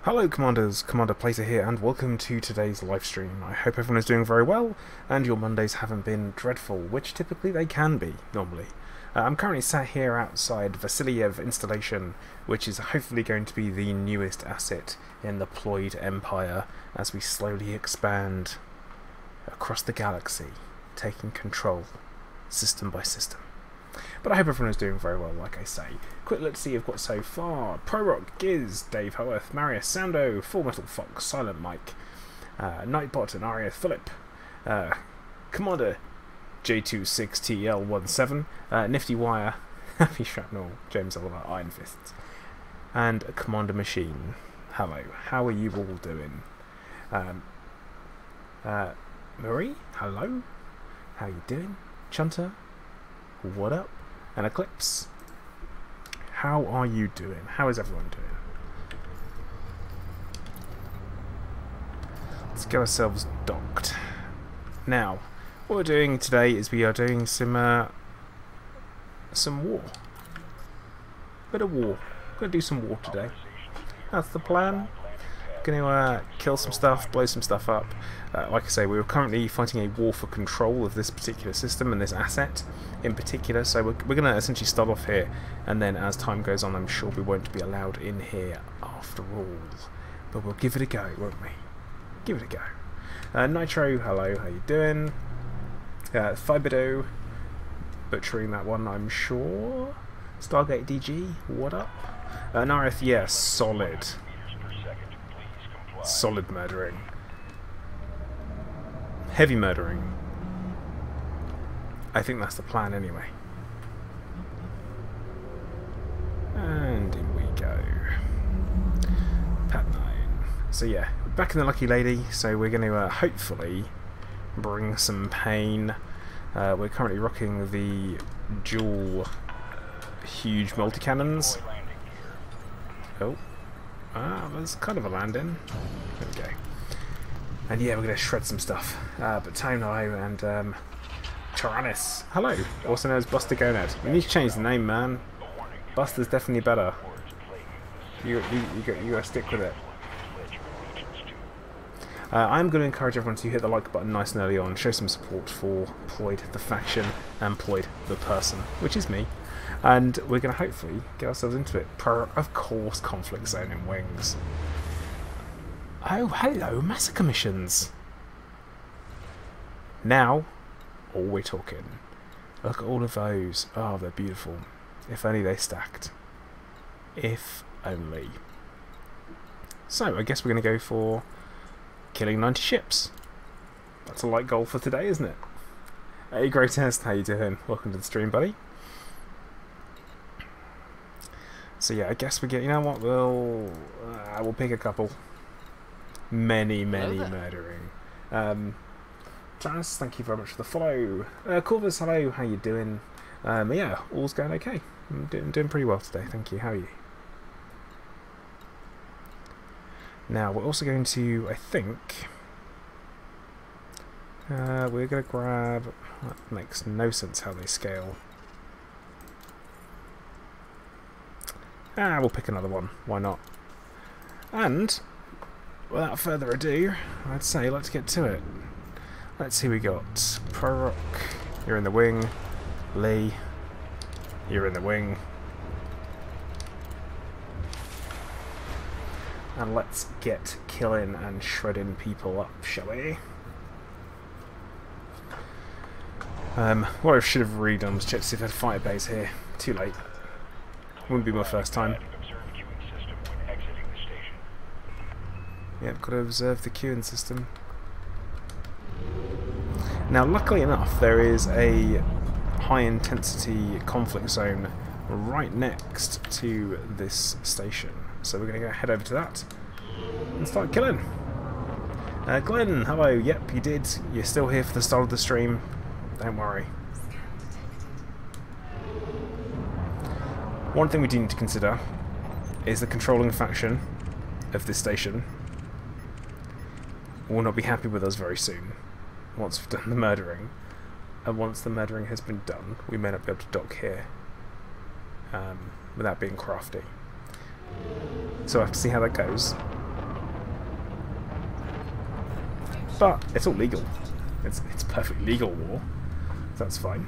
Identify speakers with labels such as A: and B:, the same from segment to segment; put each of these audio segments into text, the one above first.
A: Hello Commanders, Commander Plater here, and welcome to today's live stream. I hope everyone is doing very well, and your Mondays haven't been dreadful, which typically they can be, normally. I'm currently sat here outside Vasiliev installation, which is hopefully going to be the newest asset in the PLOID empire, as we slowly expand across the galaxy, taking control, system by system. But I hope everyone is doing very well, like I say. Quick look to see who've got so far. ProRock, Giz, Dave Howarth, Marius Sando, Full Metal Fox, Silent Mike, Nightbot and Aria Philip, Commander J26TL17, Nifty Wire, Happy Shrapnel, James Oliver, Iron Fists, and Commander Machine. Hello, how are you all doing? Marie, hello, how you doing? Chunter, what up? And Eclipse, how are you doing? How is everyone doing? Let's get ourselves docked. Now, what we're doing today is we are doing some war. Bit of war. Gonna do some war today. That's the plan. Gonna kill some stuff, blow some stuff up. Like I say, we're currently fighting a war for control of this particular system and this asset in particular, so we're going to essentially start off here, and then as time goes on I'm sure we won't be allowed in here after all. But we'll give it a go, won't we? Give it a go. Nitro, hello, how you doing? Fibido, butchering that one I'm sure. Stargate DG, what up? Nareth, yes, solid. Solid murdering. Heavy murdering. I think that's the plan anyway. And in we go. Pat 9. So yeah, back in the Lucky Lady, so we're going to hopefully bring some pain. We're currently rocking the dual huge multi-cannons. Oh. There's kind of a landing. There we go. And yeah, we're going to shred some stuff. But Tano and Tyrannus, hello, also known as Buster Gonad. We need to change the name, man. Buster's definitely better. You gotta stick with it. I'm going to encourage everyone to hit the like button nice and early on, show some support for PLOID the faction and PLOID the person, which is me. And we're going to hopefully get ourselves into it. Of course, Conflict Zone and Wings. Oh, hello, Massacre Missions. Now, all we're talking. Look at all of those. Oh, they're beautiful. If only they stacked. If only. So, I guess we're going to go for killing 90 ships. That's a light goal for today, isn't it? Hey, Greatest, how you doing? Welcome to the stream, buddy. So yeah, I guess we get. You know what? We'll pick a couple. Many murdering. Janice, thank you very much for the follow. Corvus, hello. How you doing? Yeah, all's going okay. I'm doing pretty well today. Thank you. How are you? Now we're also going to. I think we're going to grab. That makes no sense how they scale. We'll pick another one. Why not? And, without further ado, I'd say let's get to it. Let's see who we got. ProRock, you're in the wing. Lee, you're in the wing. And let's get killing and shredding people up, shall we? What I should have redone was check to see if I had fire base here. Too late. Wouldn't be my first time. Yep, got to observe the queuing system. Now, luckily enough, there is a high-intensity conflict zone right next to this station. So we're going to go head over to that and start killing. Glenn, hello. Yep, you did. You're still here for the start of the stream. Don't worry. One thing we do need to consider is the controlling faction of this station will not be happy with us very soon once we've done the murdering. And once the murdering has been done, we may not be able to dock here without being crafty. So I have to see how that goes. But it's all legal. It's perfectly legal war. So that's fine.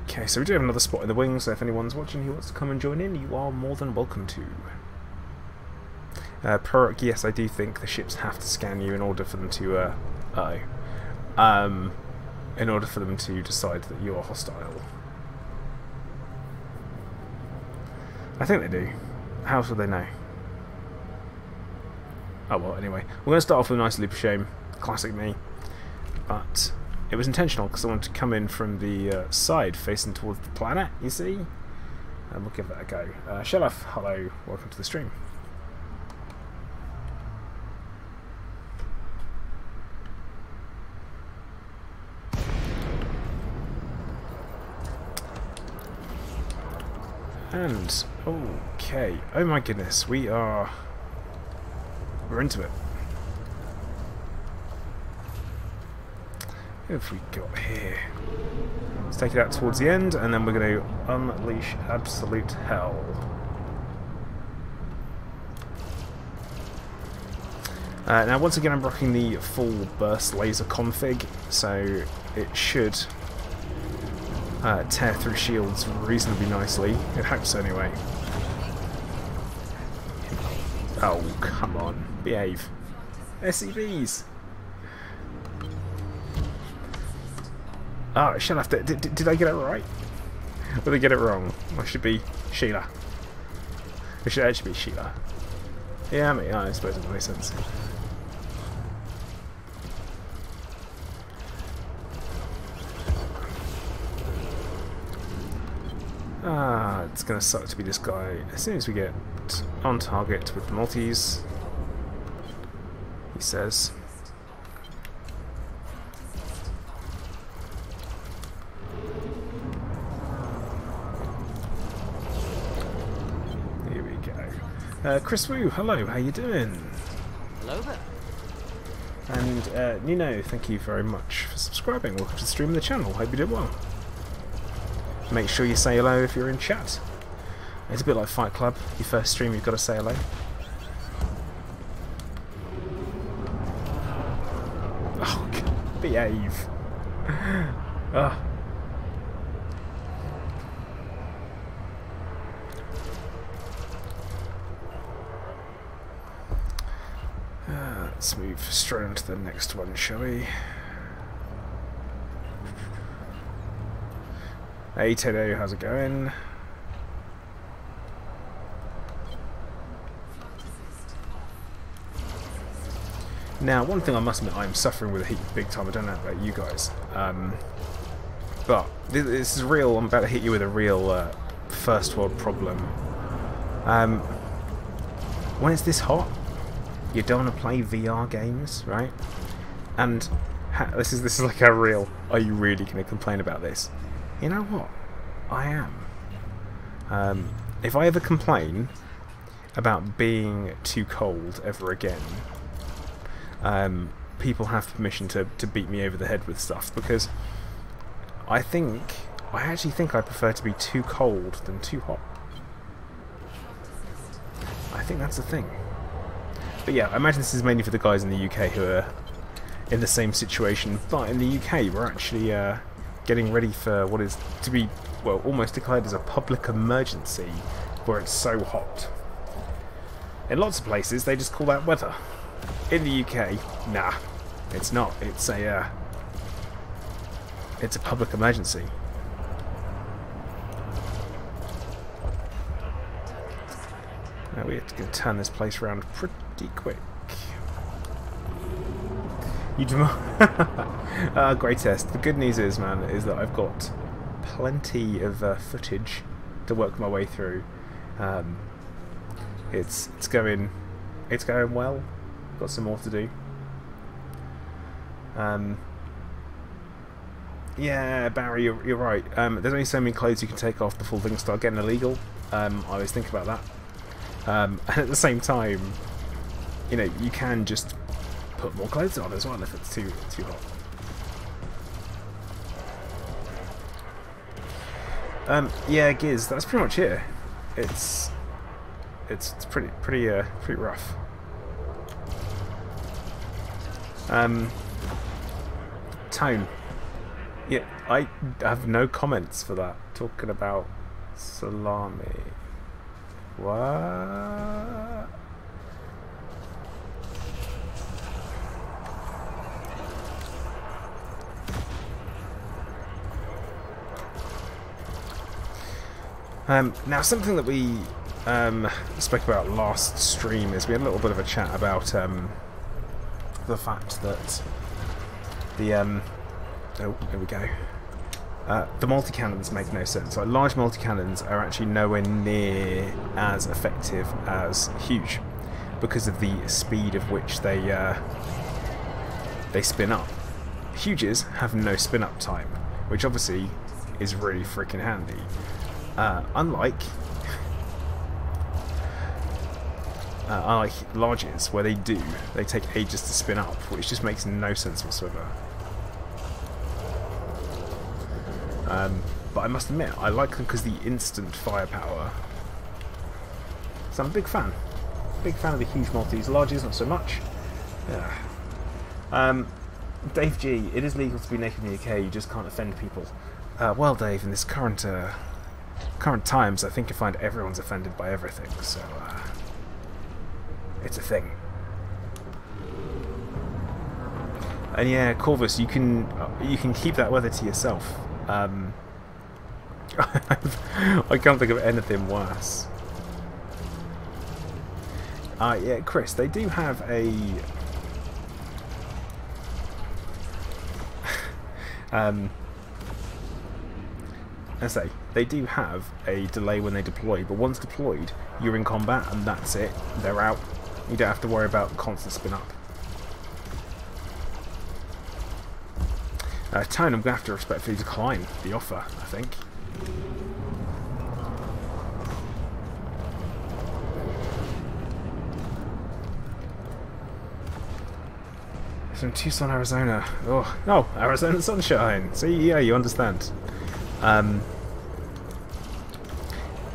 A: Okay, so we do have another spot in the wing, so if anyone's watching who wants to come and join in, you are more than welcome to. Prorok, yes, I do think the ships have to scan you in order for them to, in order for them to decide that you are hostile. I think they do. How else would they know? Oh well, anyway. We're going to start off with a nice loop of shame. Classic me. But it was intentional because I wanted to come in from the side facing towards the planet, you see? And we'll give that a go. Shelaf, hello. Welcome to the stream. And, okay, oh my goodness, we're into it. What have we got here? Let's take it out towards the end, and then we're going to unleash absolute hell. Now, once again, I'm rocking the full burst laser config, so it should tear through shields reasonably nicely. It hopes anyway. Oh, come on. Behave. SCVs! Oh, shut up. Did I get it right? Or did I get it wrong? I should be Sheila. It should actually be Sheila. Yeah, I mean, I suppose it makes sense. It's gonna suck to be this guy. As soon as we get on target with the multis, he says. Here we go. Chris Wu, hello, how you doing?
B: Hello there.
A: And Nino, thank you very much for subscribing. Welcome to the stream of the channel. Hope you did well. Make sure you say hello if you're in chat. It's a bit like Fight Club. Your first stream, you've got to say hello. Oh, God, behave. Oh. Let's move straight on to the next one, shall we? Hey Tedo, how's it going? Now, one thing I must admit, I'm suffering with the heat big time. I don't know about you guys, but this is real. I'm about to hit you with a real first world problem. When it's this hot, you don't want to play VR games, right? And this is like a real. Are you really going to complain about this? You know what? I am. If I ever complain about being too cold ever again, people have permission to beat me over the head with stuff, because I actually think I prefer to be too cold than too hot. I think that's the thing. But yeah, I imagine this is mainly for the guys in the UK who are in the same situation, but in the UK we're actually getting ready for what is to be, well, almost declared as a public emergency, where it's so hot. In lots of places they just call that weather. In the UK, nah, it's not. It's a public emergency. Now we're going to turn this place around pretty quick. You great test. The good news is, man, is that I've got plenty of footage to work my way through. It's going well. Got some more to do. Yeah, Barry, you're right. There's only so many clothes you can take off before things start getting illegal. I always think about that. And at the same time, you know, you can just put more clothes on as well if it's too hot. Yeah, Giz, that's pretty much it. It's pretty rough. Tone. Yeah, I have no comments for that. Talking about salami. What? Now, something that we spoke about last stream is we had a little bit of a chat about the fact that the oh, there we go. The multi-cannons make no sense. Like, large multi-cannons are actually nowhere near as effective as huge because of the speed of which they spin up. Huges have no spin-up time, which obviously is really freaking handy. Unlike larges, where they take ages to spin up, which just makes no sense whatsoever. But I must admit, I like them because the instant firepower. So I'm a big fan. Big fan of the huge multis. Larges, not so much. Yeah. Dave G, it is legal to be naked in the UK, you just can't offend people. Well, Dave, in this current times, I think you find everyone's offended by everything, so it's a thing. And yeah, Corvus, you can keep that weather to yourself. I can't think of anything worse. Yeah, Chris, they do have a I say, they do have a delay when they deploy, but once deployed, you're in combat and that's it. They're out. You don't have to worry about constant spin up. Tone, I'm going to have to respectfully decline the offer, I think. It's from Tucson, Arizona. Oh, no, Arizona sunshine. See, yeah, you understand. But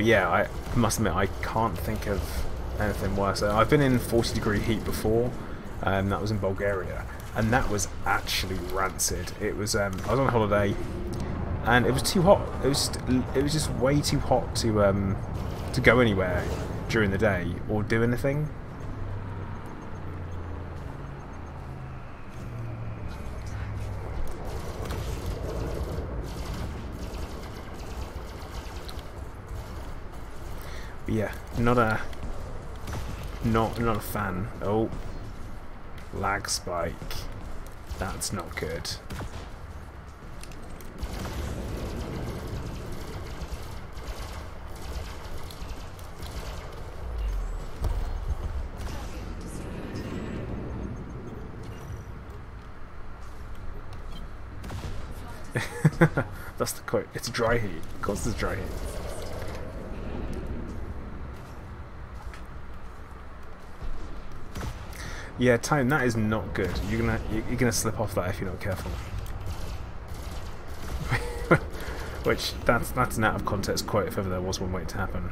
A: yeah, I must admit, I can't think of anything worse. I've been in 40-degree heat before, that was in Bulgaria, and that was actually rancid. It was, I was on holiday, and it was too hot. It was just way too hot to go anywhere during the day or do anything. But yeah, not a fan. Oh, lag spike. That's not good. That's the quote. It's dry heat. Of course, it's dry heat. Yeah, Tone, that is not good. You're gonna slip off that if you're not careful. Which that's an out of context quote if ever there was one waiting to happen.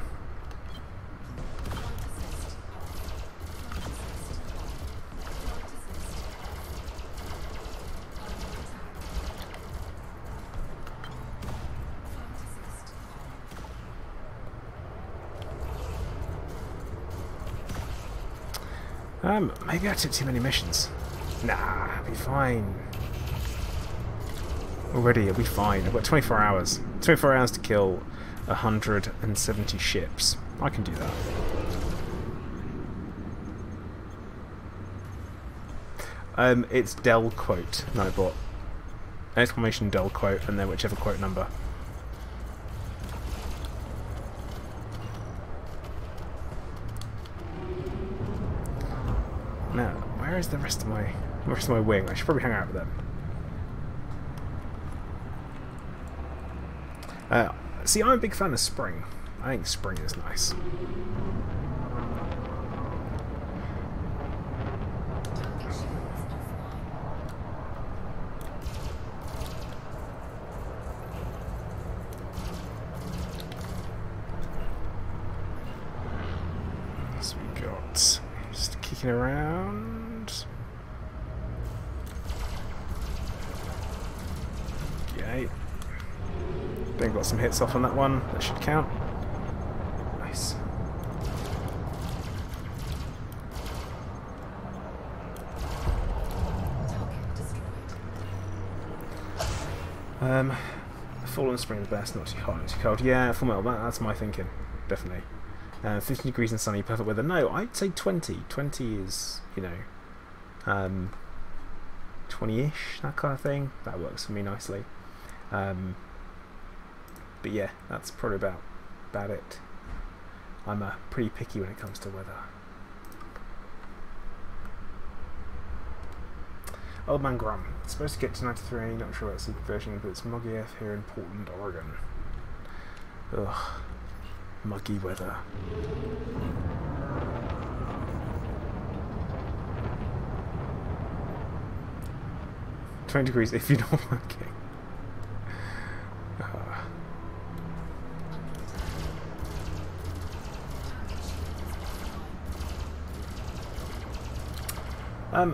A: Maybe I took too many missions. Nah, I'll be fine. Already, I'll be fine. I've got 24 hours. 24 hours to kill 170 ships. I can do that. It's Del quote, Nightbot. Exclamation Del quote, and then whichever quote number. Now, where is the rest of my wing? I should probably hang out with them. See, I'm a big fan of spring. I think spring is nice. sneaking around. Okay. Then got some hits off on that one. That should count. Nice. Fallen spring best, not too hot, not too cold. Yeah, full metal, that's my thinking. Definitely. 15 degrees and sunny, perfect weather. No, I'd say 20. 20 is, you know, 20-ish, that kind of thing. That works for me nicely. But yeah, that's probably about it. I'm pretty picky when it comes to weather. Old Man Grum. It's supposed to get to 93, not sure that's the version, but it's muggy F here in Portland, Oregon. Ugh. Muggy weather. "20 degrees if you're not working."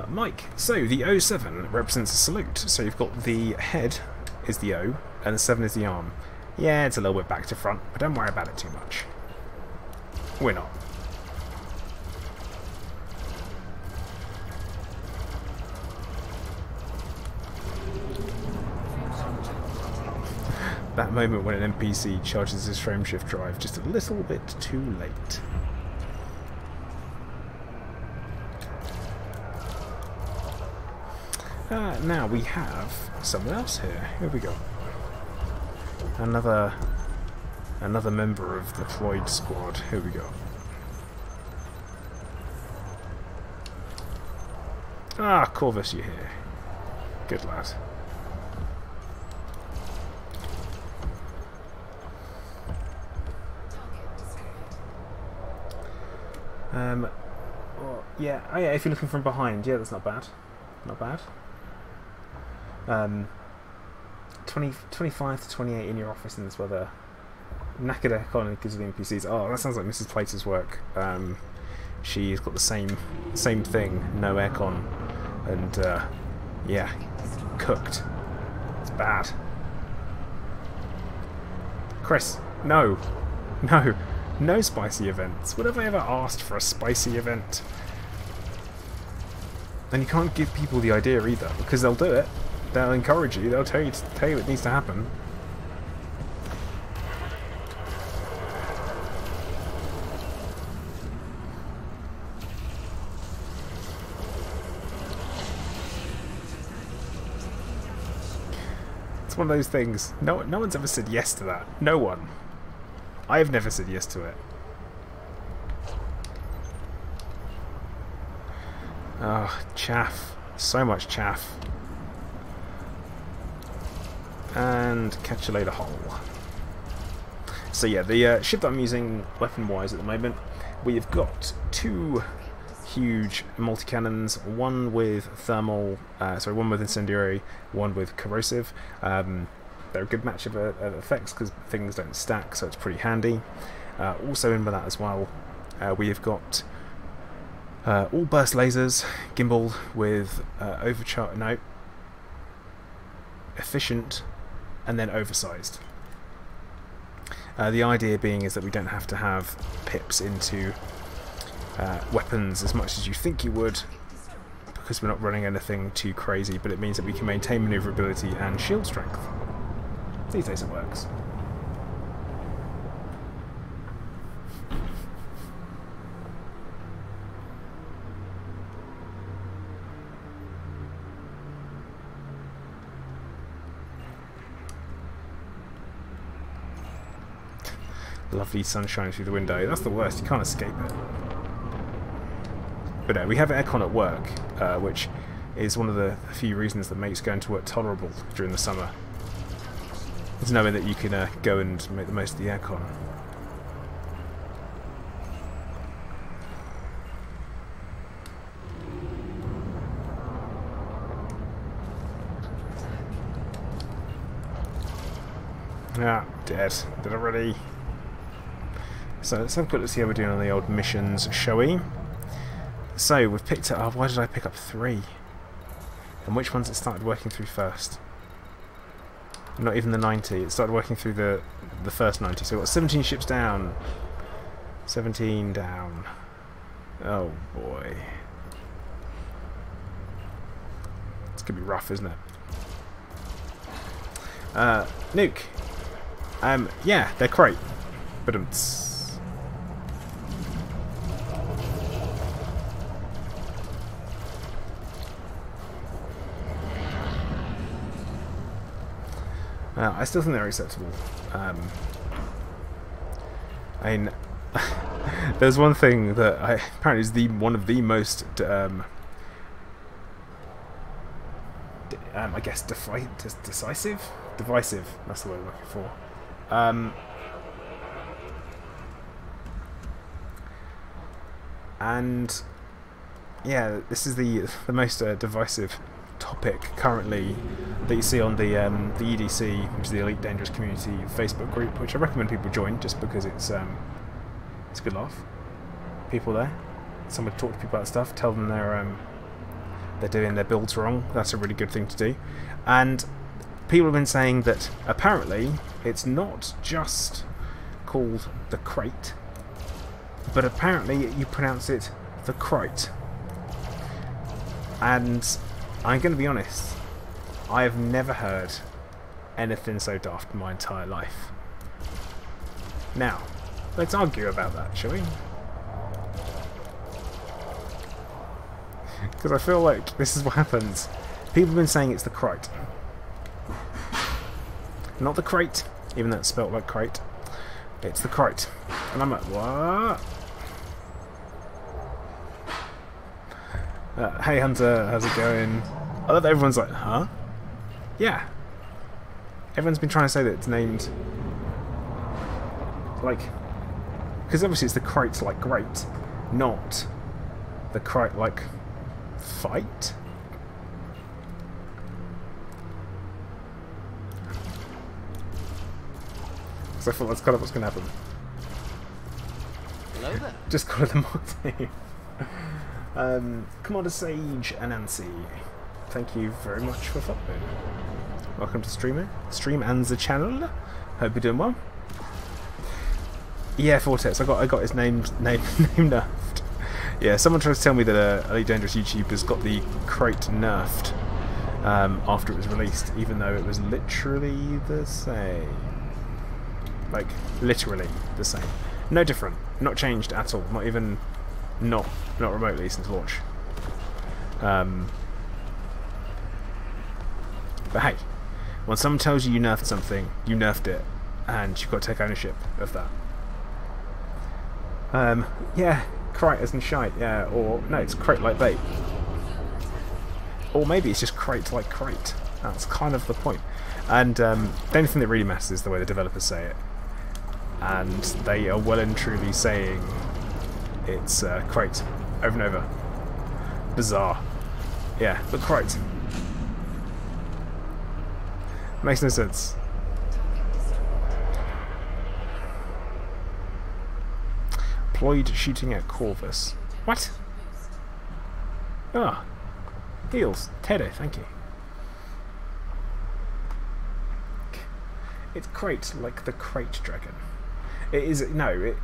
A: Mike, so the O7 represents a salute. So you've got the head is the O, and the 7 is the arm. Yeah, it's a little bit back to front, but don't worry about it too much. We're not. That moment when an NPC charges his frameshift drive just a little bit too late. Now we have someone else here. Here we go. Another member of the PLOID squad. Here we go. Ah, Corvus, you're here. Good lad. Well, yeah. Oh yeah. If you're looking from behind, yeah, that's not bad. Not bad. 25 to 28 in your office in this weather. Knackered aircon because of the NPCs. Oh, that sounds like Mrs. Plater's work. She's got the same thing, no aircon, and yeah, cooked. It's bad. Chris, no spicy events. Would have I ever asked for a spicy event? And you can't give people the idea either, because they'll do it. They'll encourage you. They'll tell you what needs to happen. It's one of those things. No one's ever said yes to that. No one. I've never said yes to it. Oh, chaff. So much chaff. And catch you later, hole. So yeah, the ship that I'm using weapon-wise at the moment, we've got two huge multi-cannons, one with thermal, one with incendiary, one with corrosive. They're a good match of effects because things don't stack, so it's pretty handy. Also in with that as well, we have got all burst lasers, gimbal with efficient, and then oversized. The idea being is that we don't have to have pips into weapons as much as you think you would, because we're not running anything too crazy, but it means that we can maintain maneuverability and shield strength. These days it works. Lovely sunshine through the window. That's the worst, you can't escape it. But no, we have aircon at work, which is one of the few reasons that makes going to work tolerable during the summer. It's knowing that you can go and make the most of the aircon. Ah, dead. Did already. So let's have a quick look, see how we're doing on the old missions, shall we? So we've picked up. Oh, why did I pick up 3? And which ones it started working through first? Not even the 90. It started working through the first 90. So we've got 17 ships down. 17 down. Oh boy. It's gonna be rough, isn't it? Nuke. Yeah, they're great. But I still think they're acceptable. I mean, there's one thing that apparently is one of the most, I guess, divisive. That's the word I'm looking for. And yeah, this is the most divisive topic currently that you see on the EDC, which is the Elite Dangerous Community Facebook group, which I recommend people join just because it's a good laugh. People there, someone talk to people about stuff, tell them they're doing their builds wrong. That's a really good thing to do. And people have been saying that apparently it's not just called the crate, but apparently you pronounce it the crate. And I'm going to be honest, I have never heard anything so daft in my entire life. Now, let's argue about that, shall we? Because I feel like this is what happens. People have been saying it's the crate. Not the crate, even though it's spelt like crate. It's the crate. And I'm like, what? Hey Hunter, how's it going? I love that everyone's like, huh? Yeah. Everyone's been trying to say that it's named, like, because obviously it's the crate like great, not the crate like fight. So I thought that's kind of what's going to happen.
B: Hello there.
A: Just call it the Moxie. Commander Sage and Nancy, thank you very much for following. Welcome to Stream and the channel. Hope you're doing well. Yeah, Vortex. I got his name nerfed. Yeah, someone tried to tell me that Elite Dangerous YouTuber's got the crate nerfed after it was released, even though it was literally the same. Like, literally the same. No different. Not changed at all. Not even... Not remotely since launch. But hey, when someone tells you nerfed something, you nerfed it, and you've got to take ownership of that. Yeah, crate as in shite, yeah, or no, it's crate like bait. Or maybe it's just crate like crate. That's kind of the point. And the only thing that really matters is the way the developers say it. And they are well and truly saying it's crate over and over. Bizarre. Yeah, but crate. Makes no sense. PLOID shooting at Corvus. What? Ah. Heals. Teddy, thank you. It's crate like the crate dragon. It is... No, it...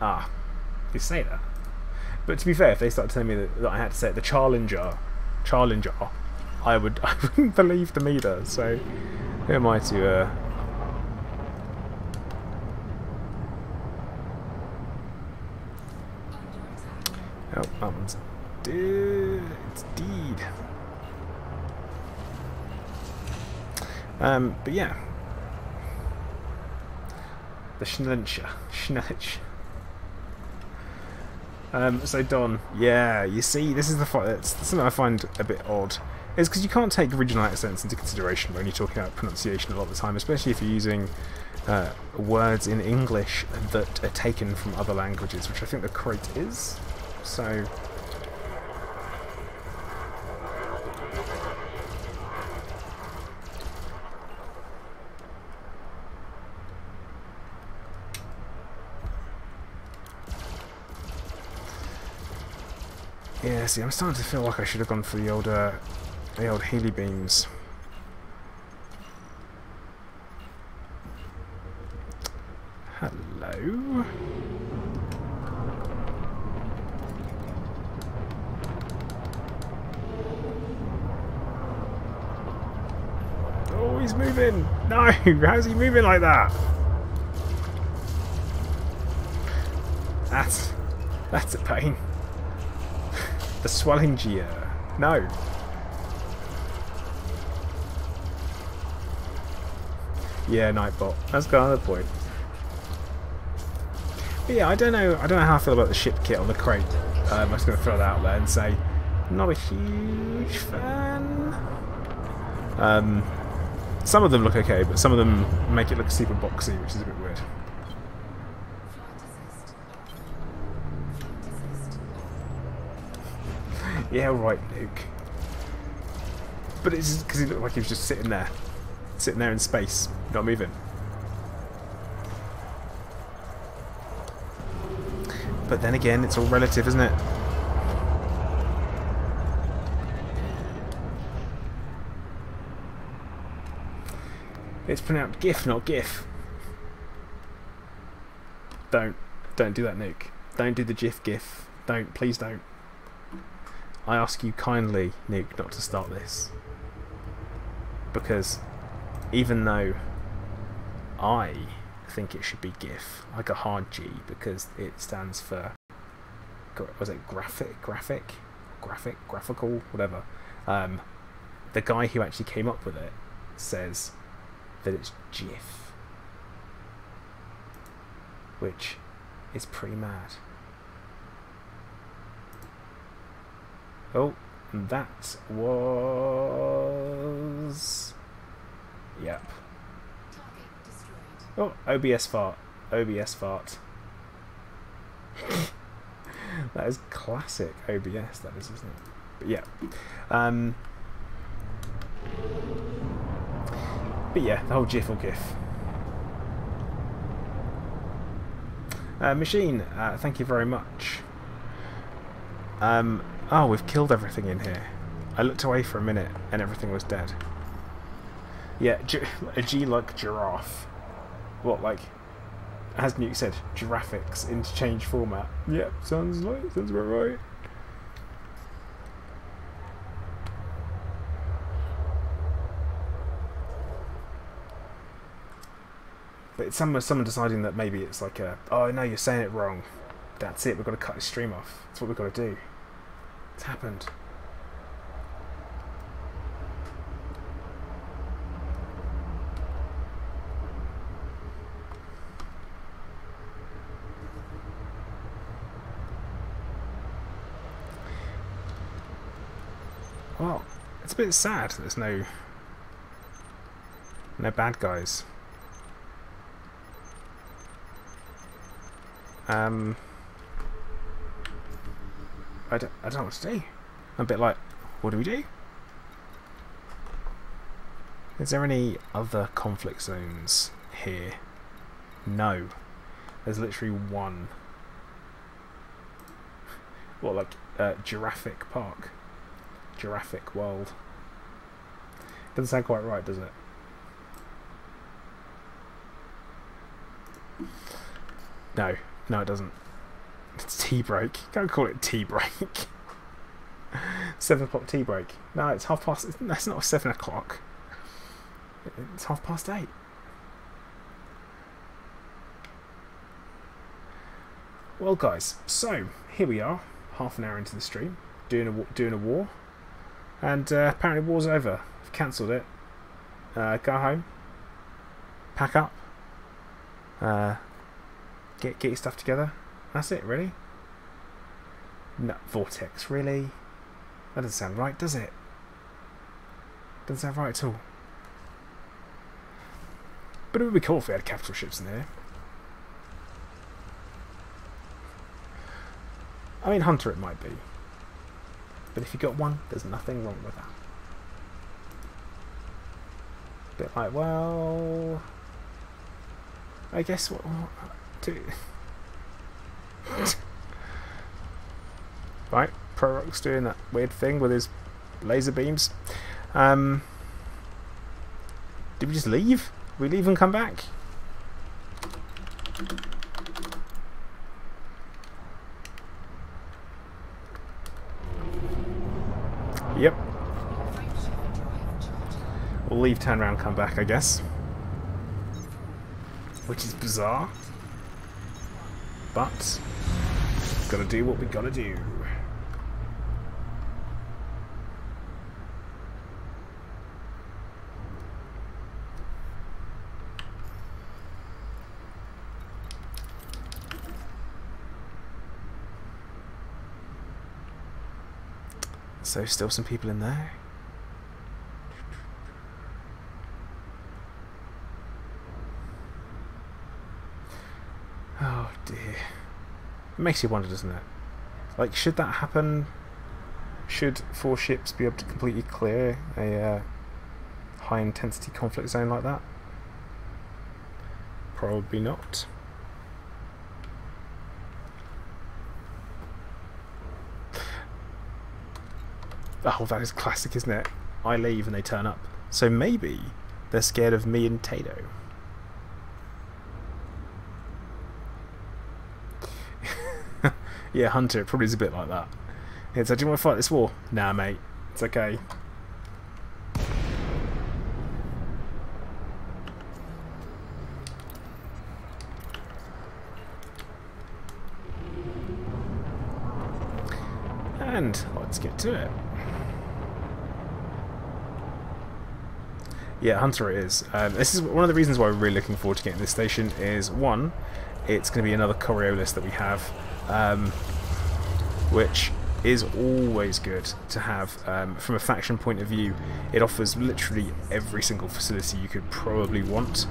A: Ah. You say that. But to be fair, if they start telling me that I had to say it, the Charlinger, I wouldn't believe them either. So who am I to? Oh, that one's it's deed. But yeah, the Schnellencher. So Don, yeah, you see, this is that's something I find a bit odd. It's because you can't take original accents into consideration when you're talking about pronunciation a lot of the time, especially if you're using words in English that are taken from other languages, which I think the crate is. So... Yeah, see, I'm starting to feel like I should have gone for the old Healy beams. Hello. Oh, he's moving! No! How's he moving like that? That's a pain. The swelling gear. No. Yeah, Nightbot. That's kind of the point. But yeah, I don't know how I feel about the ship kit on the crate. I'm just going to throw that out there and say, not a huge fan. Some of them look okay, but some of them make it look super boxy, which is a bit weird. Yeah, right, Luke. But it's because he looked like he was just sitting there in space, not moving. But then again, it's all relative, isn't it? It's pronounced GIF, not GIF. Don't do that, Nuke. Don't do the GIF. Don't, please don't. I ask you kindly, Nuke, not to start this. Because even though I think it should be GIF, like a hard G, because it stands for, was it graphical, whatever. The guy who actually came up with it says that it's GIF, which is pretty mad. Oh, that was... Yep. Oh, OBS fart. OBS fart. That is classic OBS, that is, isn't it? But yeah. But yeah, the whole GIF or GIF. Machine, thank you very much. Oh, we've killed everything in here. I looked away for a minute and everything was dead. Yeah, a G like giraffe. What, like, as Nuke said, giraffics interchange format. Yep, sounds about right. But it's someone deciding that maybe it's like a, oh no, you're saying it wrong. That's it, we've got to cut his stream off. That's what we've got to do. It's happened. Well, it's a bit sad that there's no bad guys. I don't know what to do. I'm a bit like, what do we do? Is there any other conflict zones here? No. There's literally one. What, like Jurassic Park? Jurassic World. Doesn't sound quite right, does it? No, it doesn't. It's tea break. Don't call it tea break. 7 o'clock tea break. No, it's half past. That's not 7 o'clock. It's 8:30. Well, guys, so here we are, half an hour into the stream, doing a war, and apparently war's over. I've cancelled it. Go home, pack up, get your stuff together. That's it, really? No, Vortex, really? That doesn't sound right, does it? Doesn't sound right at all. But it would be cool if we had capital ships in there. I mean, Hunter it might be. But if you got one, there's nothing wrong with that. Bit like, well... I guess what do... Right, Prorock's doing that weird thing with his laser beams. Did we just leave? We leave and come back? Yep. We'll leave, turn around, come back, I guess. Which is bizarre. But gotta do what we gotta do. So still some people in there. Oh dear. It makes you wonder, doesn't it? Like, should that happen? Should 4 ships be able to completely clear a high intensity conflict zone like that? Probably not. Oh, that is classic, isn't it? I leave and they turn up. So maybe they're scared of me and Tato. Yeah, Hunter, it probably is a bit like that. It's like, do you want to fight this war? Nah, mate. It's okay. And let's get to it. Yeah, Hunter it is. This is one of the reasons why we're really looking forward to getting this station is, one, it's going to be another Coriolis that we have, which is always good to have. From a faction point of view, it offers literally every single facility you could probably want.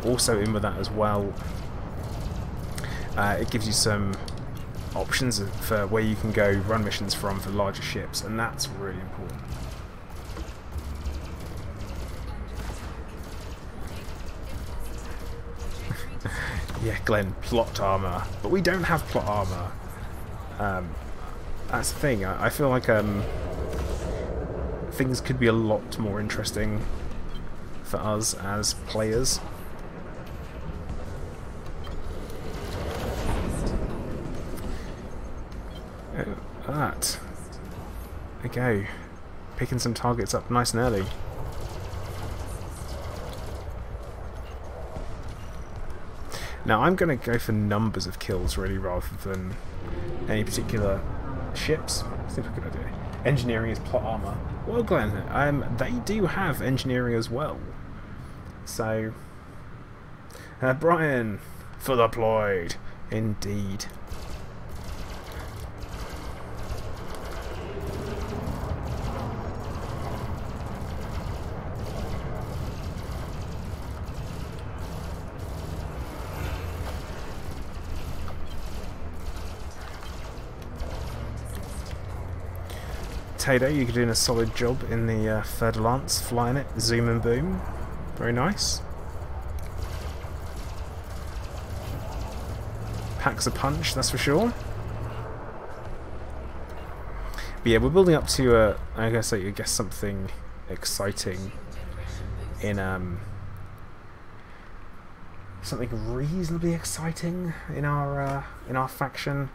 A: Also in with that as well, it gives you some options for where you can go run missions from for larger ships, and that's really important. Yeah, Glenn, plot armor, but we don't have plot armor. That's the thing. I feel like things could be a lot more interesting for us as players. That. There we go. Picking some targets up nice and early. Now I'm going to go for numbers of kills really rather than any particular ships. Seems like a good idea. Engineering is plot armor. Well, Glenn, they do have engineering as well. So, Brian, for the PLOID. Indeed. Tato, you're doing a solid job in the Third Lance, flying it, zoom and boom. Very nice. Packs a punch, that's for sure. But yeah, we're building up to, I guess something exciting in, something reasonably exciting in our faction.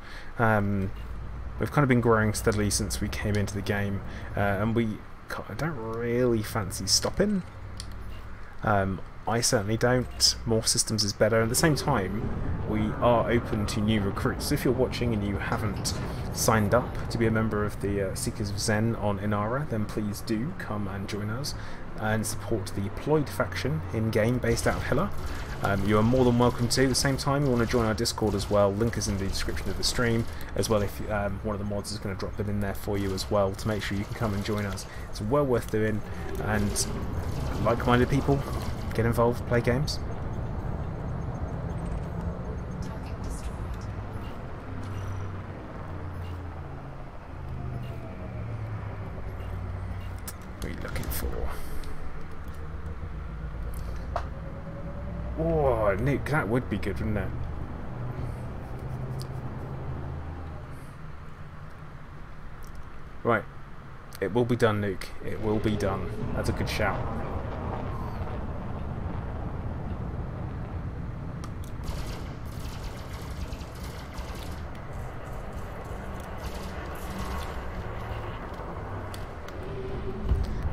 A: We've kind of been growing steadily since we came into the game, and I don't really fancy stopping. I certainly don't. More systems is better. At the same time, we are open to new recruits. So if you're watching and you haven't signed up to be a member of the Seekers of Zen on Inara, then please do come and join us and support the PLOID faction in-game based out of Hilla. You are more than welcome to. At the same time, you want to join our Discord as well. Link is in the description of the stream, as well if one of the mods is going to drop it in there for you as well, to make sure you can come and join us. It's well worth doing, and like-minded people, get involved, play games. What are you looking for? Oh, Nick, that would be good, wouldn't it? Right. It will be done, Nuke. It will be done. That's a good shout.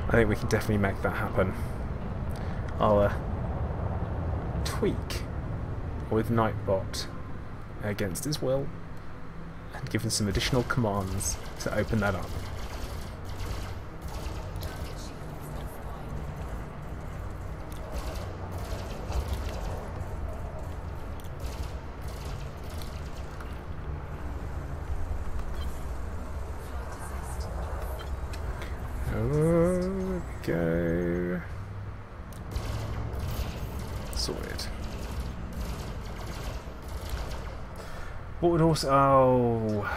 A: I think we can definitely make that happen. I'll tweak with Nightbot against his will and give him some additional commands to open that up. Go. Sorted. What would also... Oh...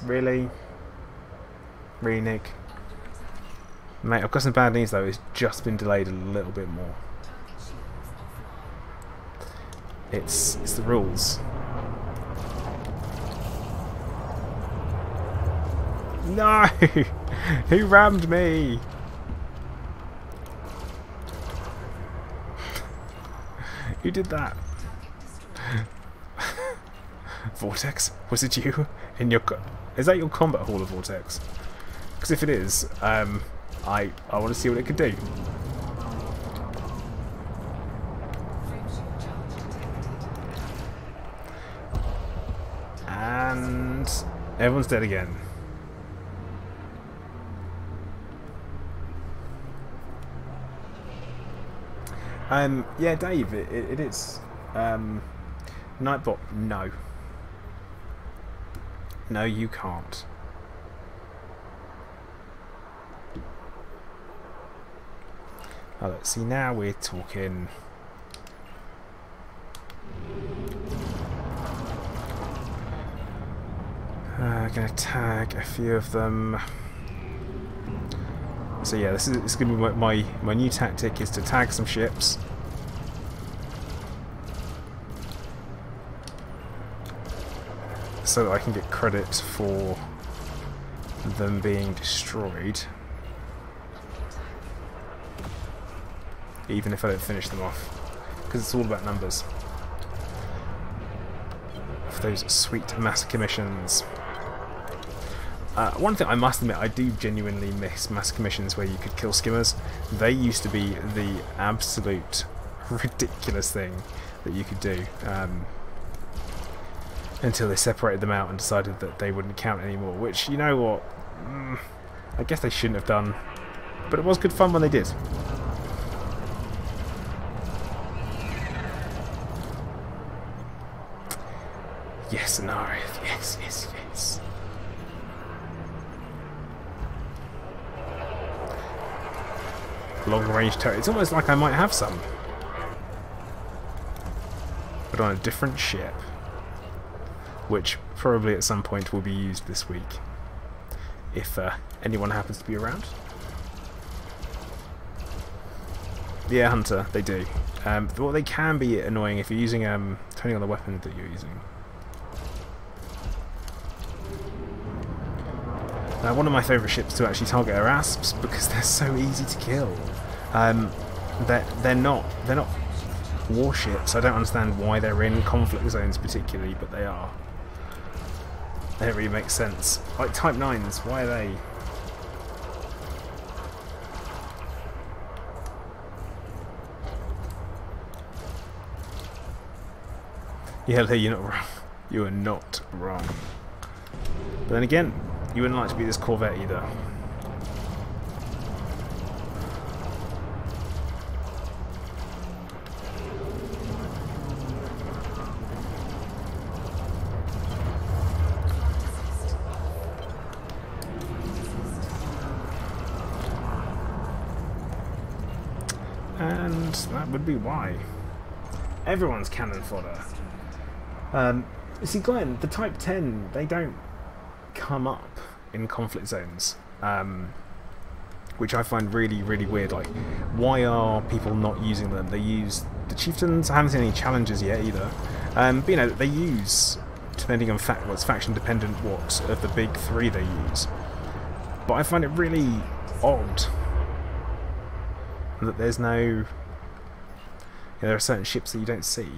A: Really? Really, Nick? Mate, I've got some bad news though. It's just been delayed a little bit more. It's the rules. No! Who rammed me? Who did that? Vortex? Was it you? In your is that your combat hall of Vortex? Because if it is, I want to see what it could do. And everyone's dead again. Yeah, Dave, it is. Nightbot, no. No, you can't. Oh, let's see, now we're talking. Gonna tag a few of them. So yeah, this is going to be my new tactic, is to tag some ships. So that I can get credit for them being destroyed. Even if I don't finish them off. Because it's all about numbers. For those sweet massacre missions. One thing I must admit, I do genuinely miss massacre missions where you could kill skimmers. They used to be the absolute ridiculous thing that you could do. Until they separated them out and decided that they wouldn't count anymore. Which, you know what? I guess they shouldn't have done. But it was good fun when they did. Yes, no. Yes, yes, yes. Long range turret. It's almost like I might have some. But on a different ship. Which probably at some point will be used this week. If anyone happens to be around. Yeah, Hunter, they do. Well, they can be annoying if you're using, depending on the weapon that you're using. One of my favourite ships to actually target are ASUS because they're so easy to kill. They're not warships. I don't understand why they're in conflict zones particularly, but they are. They don't really make sense. Like Type 9s, why are they? Yeah, Lee, you're not wrong. You are not wrong. But then again, you wouldn't like to be this Corvette either. And that would be why. Everyone's cannon fodder. You see, Glenn, the Type 10, they don't come up in conflict zones, which I find really, really weird. Like, why are people not using them? They use the chieftains. I haven't seen any challenges yet either. But you know, they use, depending on it's faction dependent, what of the big three they use. But I find it really odd that there's no... You know, there are certain ships that you don't see.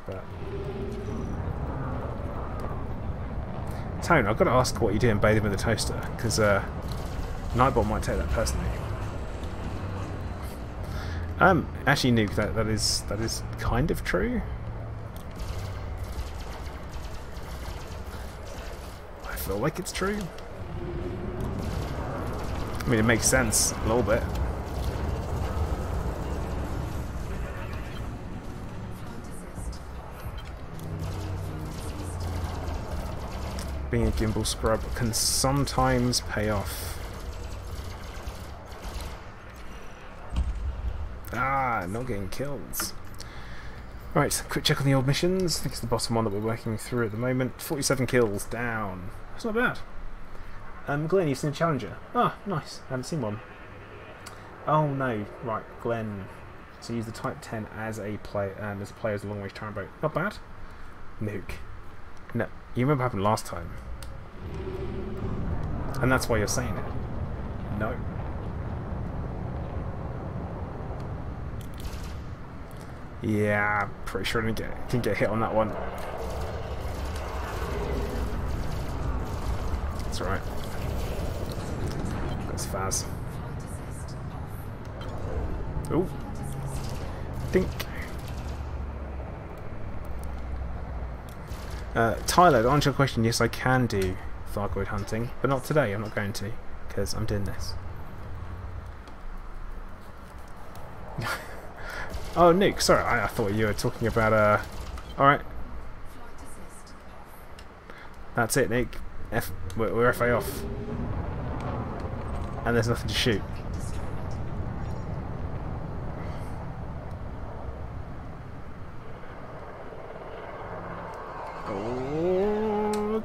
A: But... Tone, I've got to ask what you do in bathing with a toaster, because Nightbot might take that personally. Actually, Nuke, that is kind of true. I feel like it's true. I mean, it makes sense a little bit. Being a gimbal scrub can sometimes pay off. Ah, not getting kills. Right, quick check on the old missions. I think it's the bottom one that we're working through at the moment. 47 kills down. That's not bad. Glenn, you've seen a Challenger. Ah, nice. I haven't seen one. Oh no, right, Glenn. So use the Type 10 as a player as a long-range turret boat. Not bad. Nuke. No, you remember what happened last time. And that's why you're saying it. No. Yeah, pretty sure I can get hit on that one. That's right. That's Faz. Ooh. Dink. Tyler, to answer your question, yes I can do Thargoid hunting, but not today. I'm not going to, because I'm doing this. Oh, Nick, sorry, I thought you were talking about, alright. That's it, Nick. We're FA off. And there's nothing to shoot.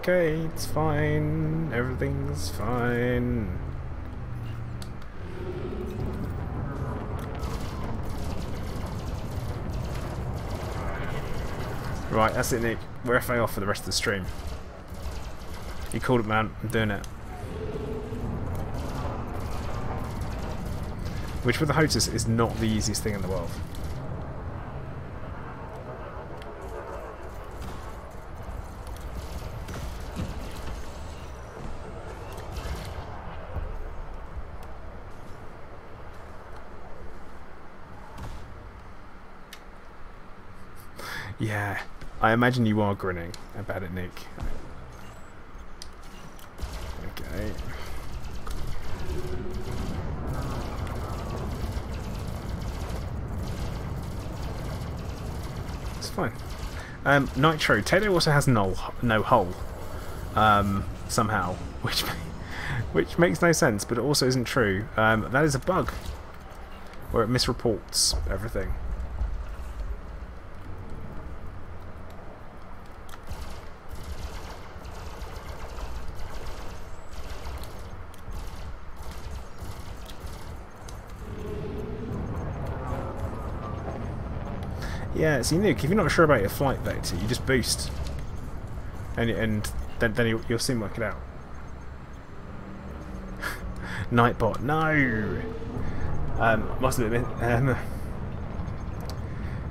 A: Okay, it's fine. Everything's fine. Right, that's it, Nick. We're FA off for the rest of the stream. You called it, man. I'm doing it. Which, with the HOTUS, is not the easiest thing in the world. Yeah, I imagine you are grinning about it, Nick. Okay. It's fine. Nitro. Tato also has no hull. Somehow, which makes no sense, but it also isn't true. That is a bug where it misreports everything. Yeah, see, Nuke, if you're not sure about your flight vector, you just boost, and then you'll soon work it out. Nightbot, no. Must admit,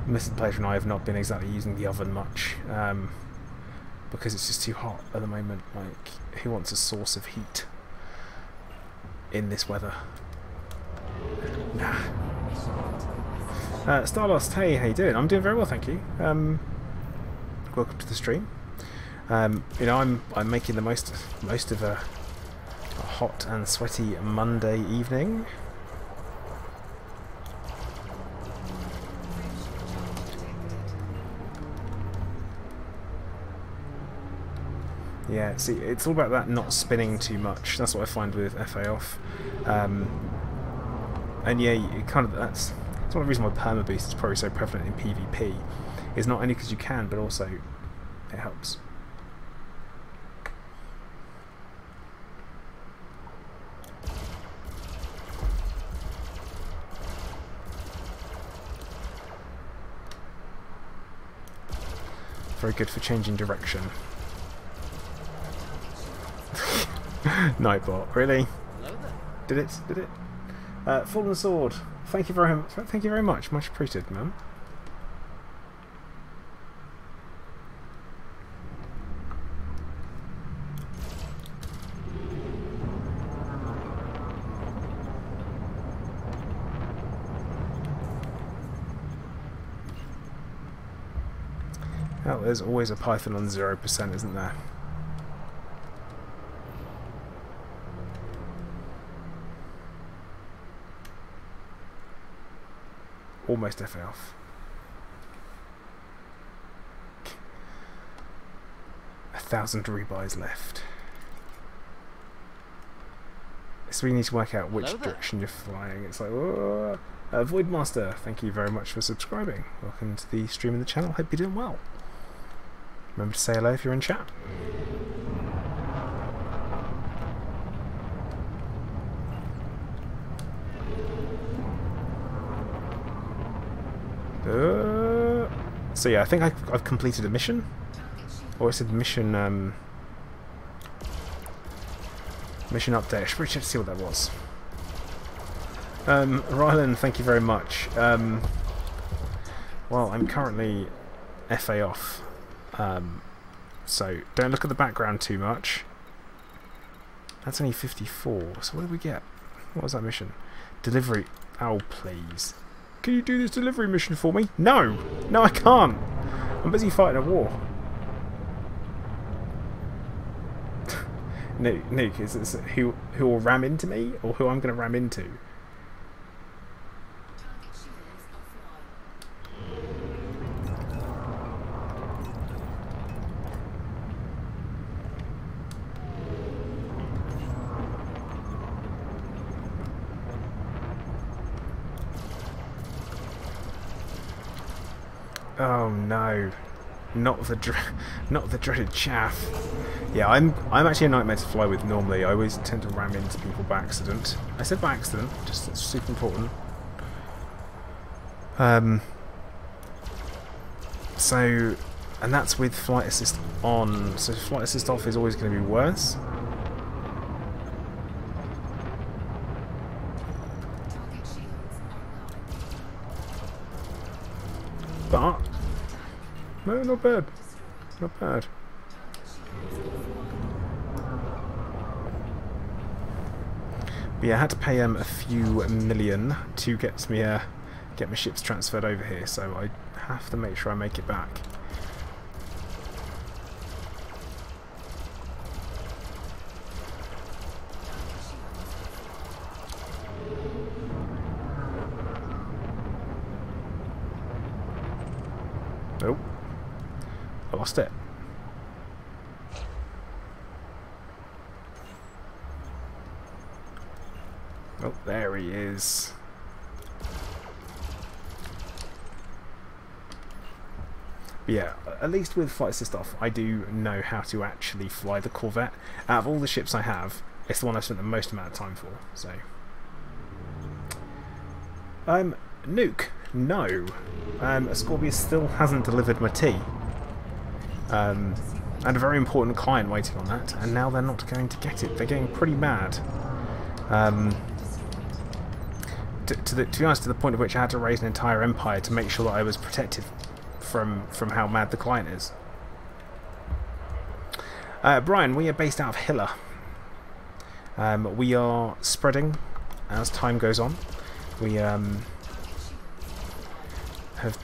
A: Mr. Player and I have not been exactly using the oven much, because it's just too hot at the moment. Like, who wants a source of heat in this weather? Nah. Starlost, hey, how you doing? I'm doing very well, thank you. Welcome to the stream. You know, I'm making the most of a hot and sweaty Monday evening. Yeah, see, it's all about that not spinning too much. That's what I find with FA off. And yeah, you kind of that's one of the reasons why perma boost is probably so prevalent in PvP. Is not only because you can, but also it helps. Very good for changing direction. Nightbot, really? Did it? Did it? Fallen Sword. Thank you very much. Thank you very much. Much appreciated, man. Well, there's always a Python on 0%, isn't there? Almost F off. 1,000 rebuys left. So we need to work out which direction you're flying. It's like, whoa. Voidmaster, thank you very much for subscribing. Welcome to the stream and the channel. Hope you're doing well. Remember to say hello if you're in chat. So yeah, I think I've completed a mission. Or it said mission mission update. I should probably check to see what that was. Rylan, thank you very much. Well, I'm currently FA off. So don't look at the background too much. That's only 54. So what did we get? What was that mission? Delivery. Oh, please. Can you do this delivery mission for me? No! No, I can't! I'm busy fighting a war. Nuke, is this who will ram into me, or who I'm going to ram into? Oh no, not the dreaded chaff. Yeah, I'm actually a nightmare to fly with normally. I always tend to ram into people by accident. I said by accident, just it's super important. So, and that's with flight assist on. So flight assist off is always going to be worse. But no, not bad. Not bad. But yeah, I had to pay a few million to get me get my ships transferred over here, so I have to make sure I make it back. Oh, I lost it. Oh, there he is. But yeah, at least with flight assist off, I do know how to actually fly the Corvette. Out of all the ships I have, it's the one I've spent the most amount of time for. So, Nuke. No, Scorpius still hasn't delivered my tea. And a very important client waiting on that, and now they're not going to get it. They're getting pretty mad. To be honest, to the point at which I had to raise an entire empire to make sure that I was protected from how mad the client is. Brian, we are based out of Hilla. We are spreading as time goes on. We have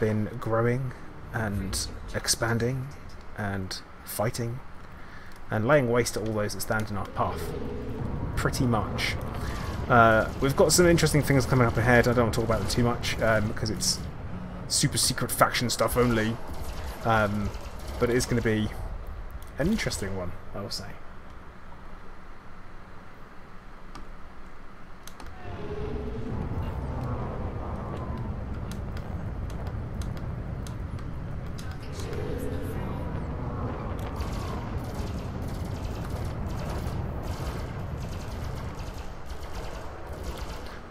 A: been growing and expanding and fighting and laying waste to all those that stand in our path. Pretty much. We've got some interesting things coming up ahead. I don't want to talk about them too much because it's super secret faction stuff only. But it is going to be an interesting one, I will say.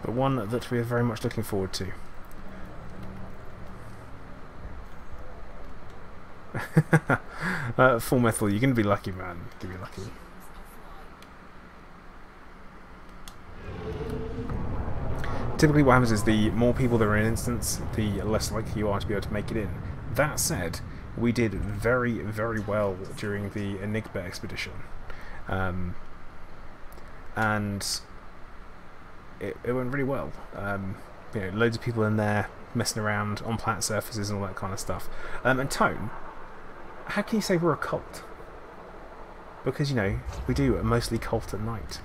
A: But one that we are very much looking forward to. Full Metal, you're going to be lucky, man. You're going to be lucky. typically what happens is the more people there are in an instance, the less likely you are to be able to make it in. That said, we did very, very well during the Enigma expedition. And it went really well. You know, loads of people in there messing around on flat surfaces and all that kind of stuff. And Tone, how can you say we're a cult? Because, you know, we do mostly cult at night.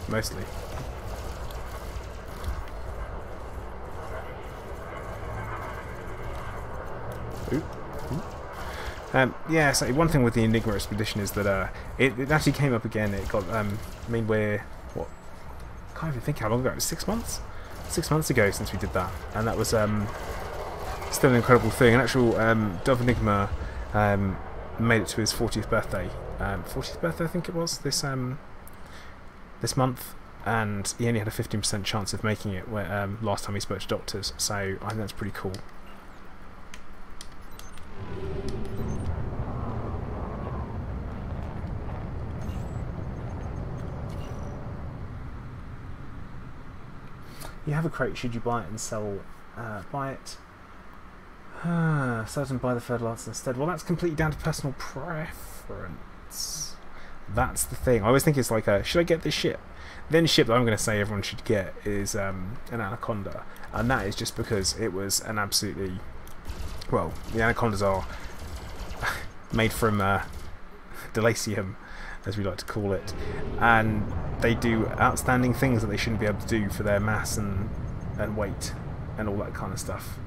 A: Mostly. Ooh. Yeah, so one thing with the Enigma expedition is that it actually came up again. It got I mean, we're what? I can't even think how long ago. It was 6 months. 6 months ago since we did that, and that was still an incredible thing. An actual Dove Enigma made it to his 40th birthday. 40th birthday, I think it was this month, and he only had a 15% chance of making it last time he spoke to doctors, so I think that's pretty cool. You have a crate, should you buy it and sell, buy it, sell it and buy the fertilizer instead? Well, that's completely down to personal preference. That's the thing. I always think it's like, should I get this ship? The only ship that I'm going to say everyone should get is an Anaconda, and that is just because it was an absolutely, well, the Anacondas are made from dilithium, as we like to call it, and they do outstanding things that they shouldn't be able to do for their mass and weight and all that kind of stuff.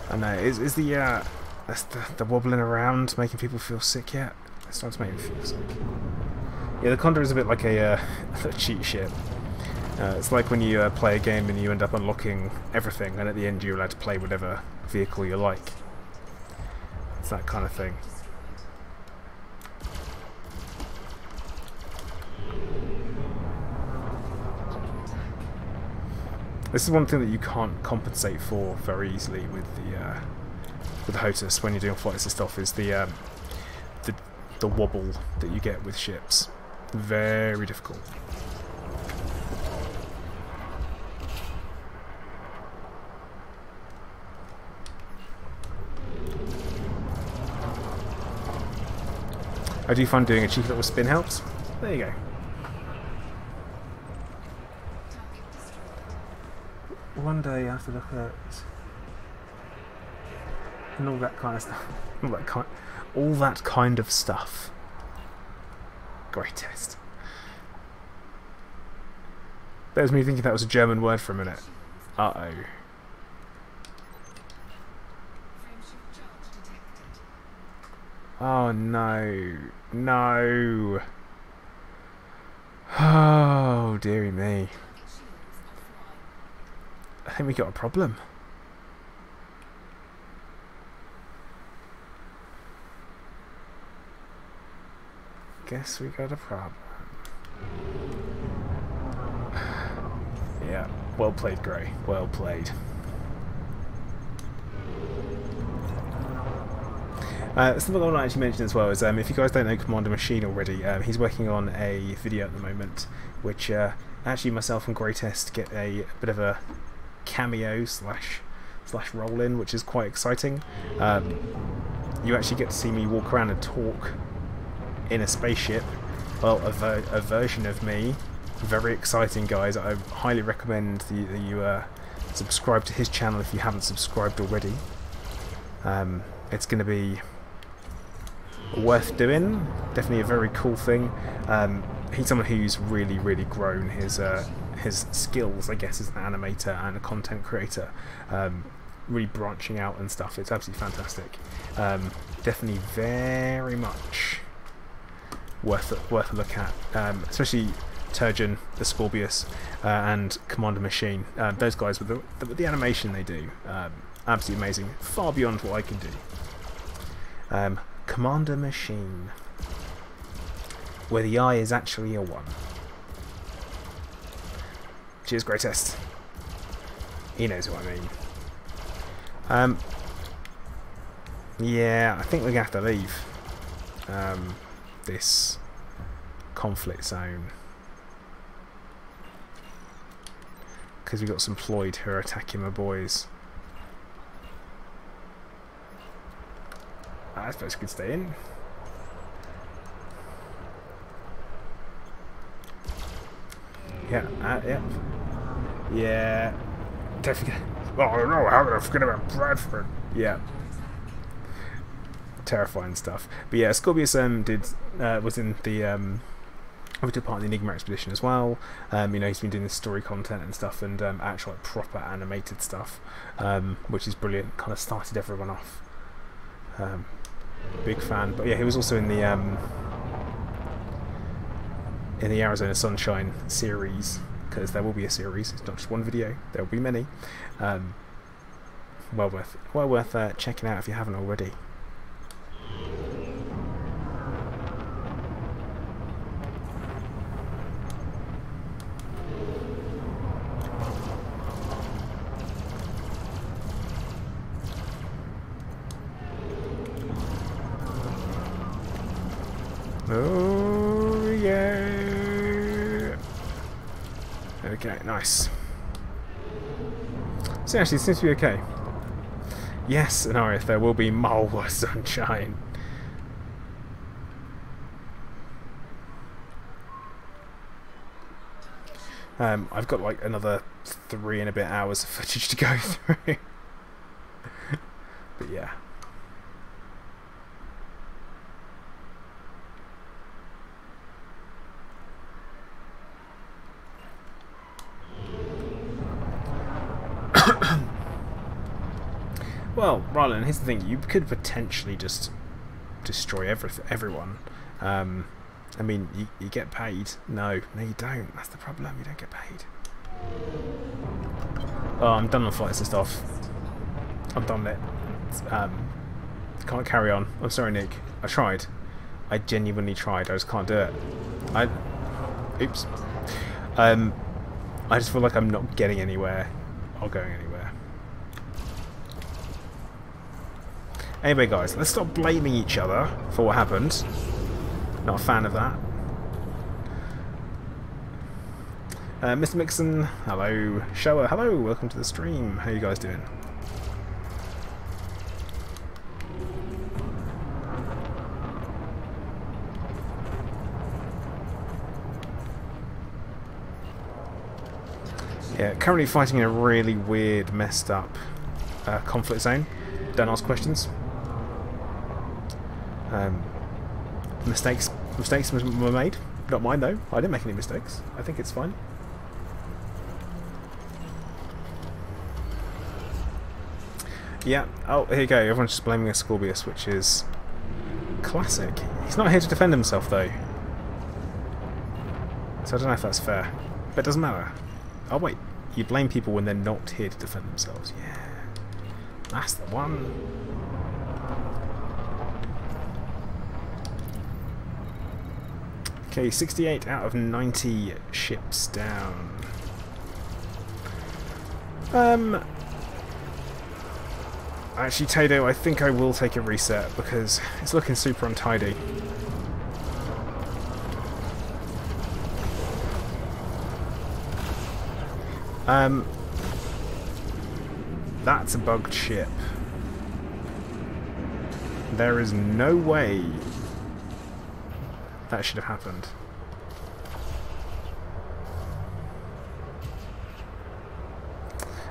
A: I know, is the wobbling around making people feel sick yet? It's starting to make me feel sick. Yeah, the Condor is a bit like a cheat ship. It's like when you play a game and you end up unlocking everything, and at the end you're allowed to play whatever vehicle you like. It's that kind of thing. This is one thing that you can't compensate for very easily with the HOTAS when you're doing flight assist stuff, is the wobble that you get with ships. Very difficult. I do find doing a cheeky little spin helps. There you go. One day I have to look at and all that kind of stuff. All that kind of stuff. Great test. There's me thinking that was a German word for a minute. Uh-oh. Oh no. No. Oh, dearie me. I think we got a problem. Guess we got a problem. Yeah, well played, Grey. Well played. Something I want to actually mention as well is, if you guys don't know Commander Machine already, he's working on a video at the moment, which actually myself and Greatest get a bit of a cameo slash roll in, which is quite exciting. You actually get to see me walk around and talk in a spaceship. Well, a version of me. Very exciting, guys. I highly recommend that you subscribe to his channel if you haven't subscribed already. It's going to be worth doing. Definitely a very cool thing. He's someone who's really grown his skills, I guess, as an animator and a content creator. Really branching out and stuff. It's absolutely fantastic. Definitely very much worth a look at. Especially Turgeon, the Scorpius, and Commander Machine. Those guys with the animation they do, absolutely amazing, far beyond what I can do. Commander Machine, where the I is actually a 1. Cheers, Greatest. He knows what I mean. Yeah, I think we're going to have to leave this conflict zone. Because we've got some PLOID who are attacking my boys. I suppose we could stay in. Yeah, yep. Yeah. Don't forget. Oh no, how did I forget about Bradford? Yeah. Terrifying stuff. But yeah, Scorpius was in the did part of the Enigma expedition as well. You know, he's been doing the story content and stuff, and actual like, proper animated stuff, which is brilliant. Kind of started everyone off. Big fan. But yeah, he was also in the Arizona Sunshine series, because there will be a series. It's not just one video. There will be many. Well worth checking out if you haven't already. Oh yeah. Okay, nice. So actually, it seems to be okay. Yes, Anariath, there will be more sunshine. I've got like another 3 and a bit hours of footage to go through. But yeah. Well, Rylan, here's the thing. You could potentially just destroy everyone. I mean, you get paid. No, you don't. That's the problem. You don't get paid. Oh, I'm done on flights and stuff. I've done it. Can't carry on. I'm sorry, Nick. I tried. I genuinely tried. I just can't do it. Oops. I just feel like I'm not getting anywhere or going anywhere. Anyway, guys, let's stop blaming each other for what happened. Not a fan of that. Mr. Mixon, hello. Shower, hello. Welcome to the stream. How you guys doing? Yeah, currently fighting in a really weird, messed up conflict zone. Don't ask questions. Mistakes were made. Not mine though. I didn't make any mistakes. I think it's fine. Yeah. Oh, here you go. Everyone's just blaming a Scorpius, which is classic. He's not here to defend himself though, so I don't know if that's fair. But it doesn't matter. Oh wait, you blame people when they're not here to defend themselves. Yeah, that's the one. Okay, 68 out of 90 ships down. Actually, Tado, I think I will take a reset because it's looking super untidy. That's a bugged ship. There is no way that should have happened.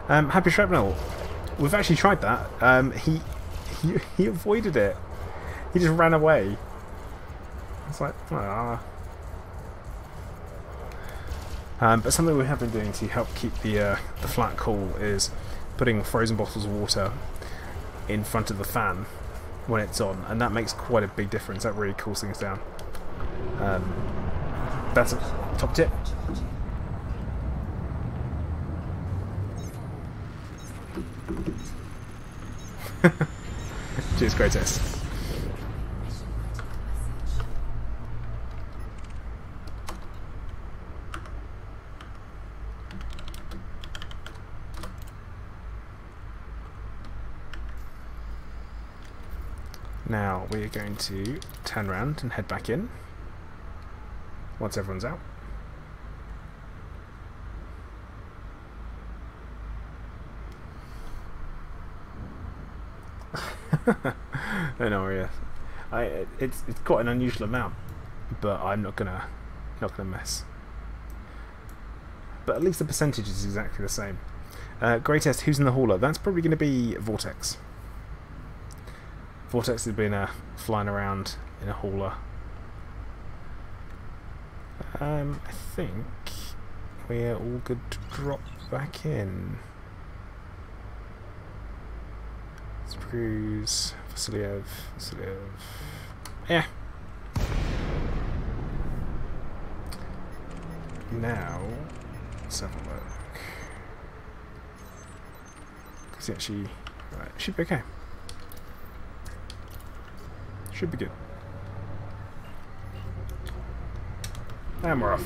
A: Happy Shrapnel. We've actually tried that. He avoided it. He just ran away. It's like, ah. But something we have been doing to help keep the flat cool is putting frozen bottles of water in front of the fan when it's on, and that makes quite a big difference. That really cools things down. That's a top tip. Cheers, greatest. Now we're going to turn around and head back in once everyone's out. I know, yeah. It's quite an unusual amount, but I'm not gonna mess. But at least the percentage is exactly the same. Greatest, who's in the hauler? That's probably going to be Vortex. Vortex has been flying around in a hauler. I think we're all good to drop back in. Spruce, Vasiliev. Yeah. Now, let's have a look. Because actually, right, it should be okay. Should be good. And we're off.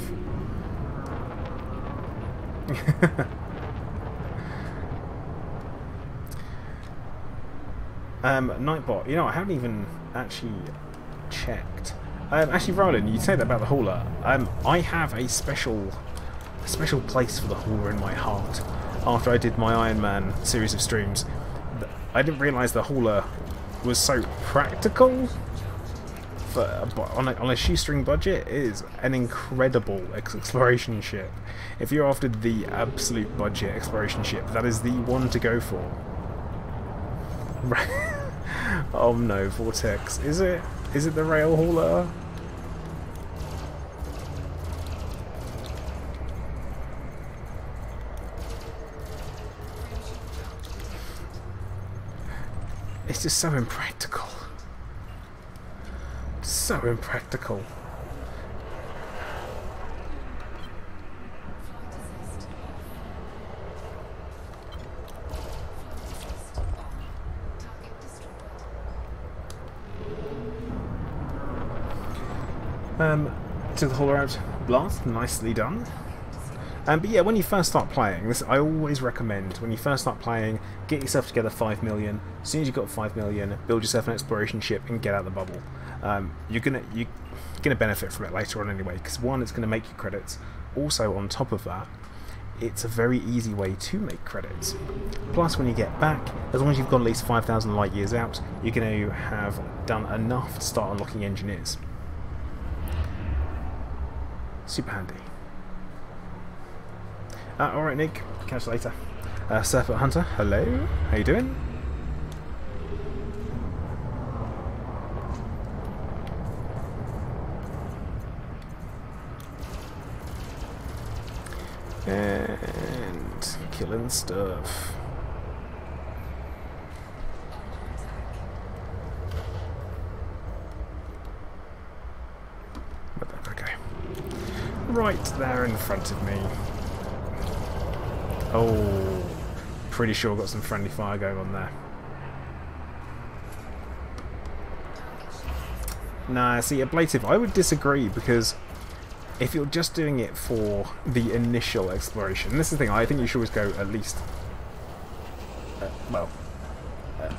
A: Nightbot, you know, I haven't even actually checked. Actually, Roland, you say that about the hauler. I have a special place for the hauler in my heart. After I did my Iron Man series of streams, I didn't realise the hauler was so practical. On a shoestring budget, it is an incredible exploration ship. If you're after the absolute budget exploration ship, that is the one to go for. Oh no, Vortex. Is it the rail hauler? It's just so impractical. So impractical. Took the hauler out. Blast, nicely done. But yeah, when you first start playing, this I always recommend. When you first start playing, get yourself together 5 million. As soon as you've got 5 million, build yourself an exploration ship and get out of the bubble. You're gonna benefit from it later on anyway. Because one, it's gonna make you credits. Also, on top of that, it's a very easy way to make credits. Plus, when you get back, as long as you've gone at least 5,000 light years out, you're going to have done enough to start unlocking engineers. Super handy. Alright, Nick. Catch you later. Serpent Hunter, hello. How you doing? And killing stuff. Okay. Right there in front of me. Oh, pretty sure got some friendly fire going on there. Nah, see, ablative, I would disagree, because if you're just doing it for the initial exploration, and this is the thing, I think you should always go at least,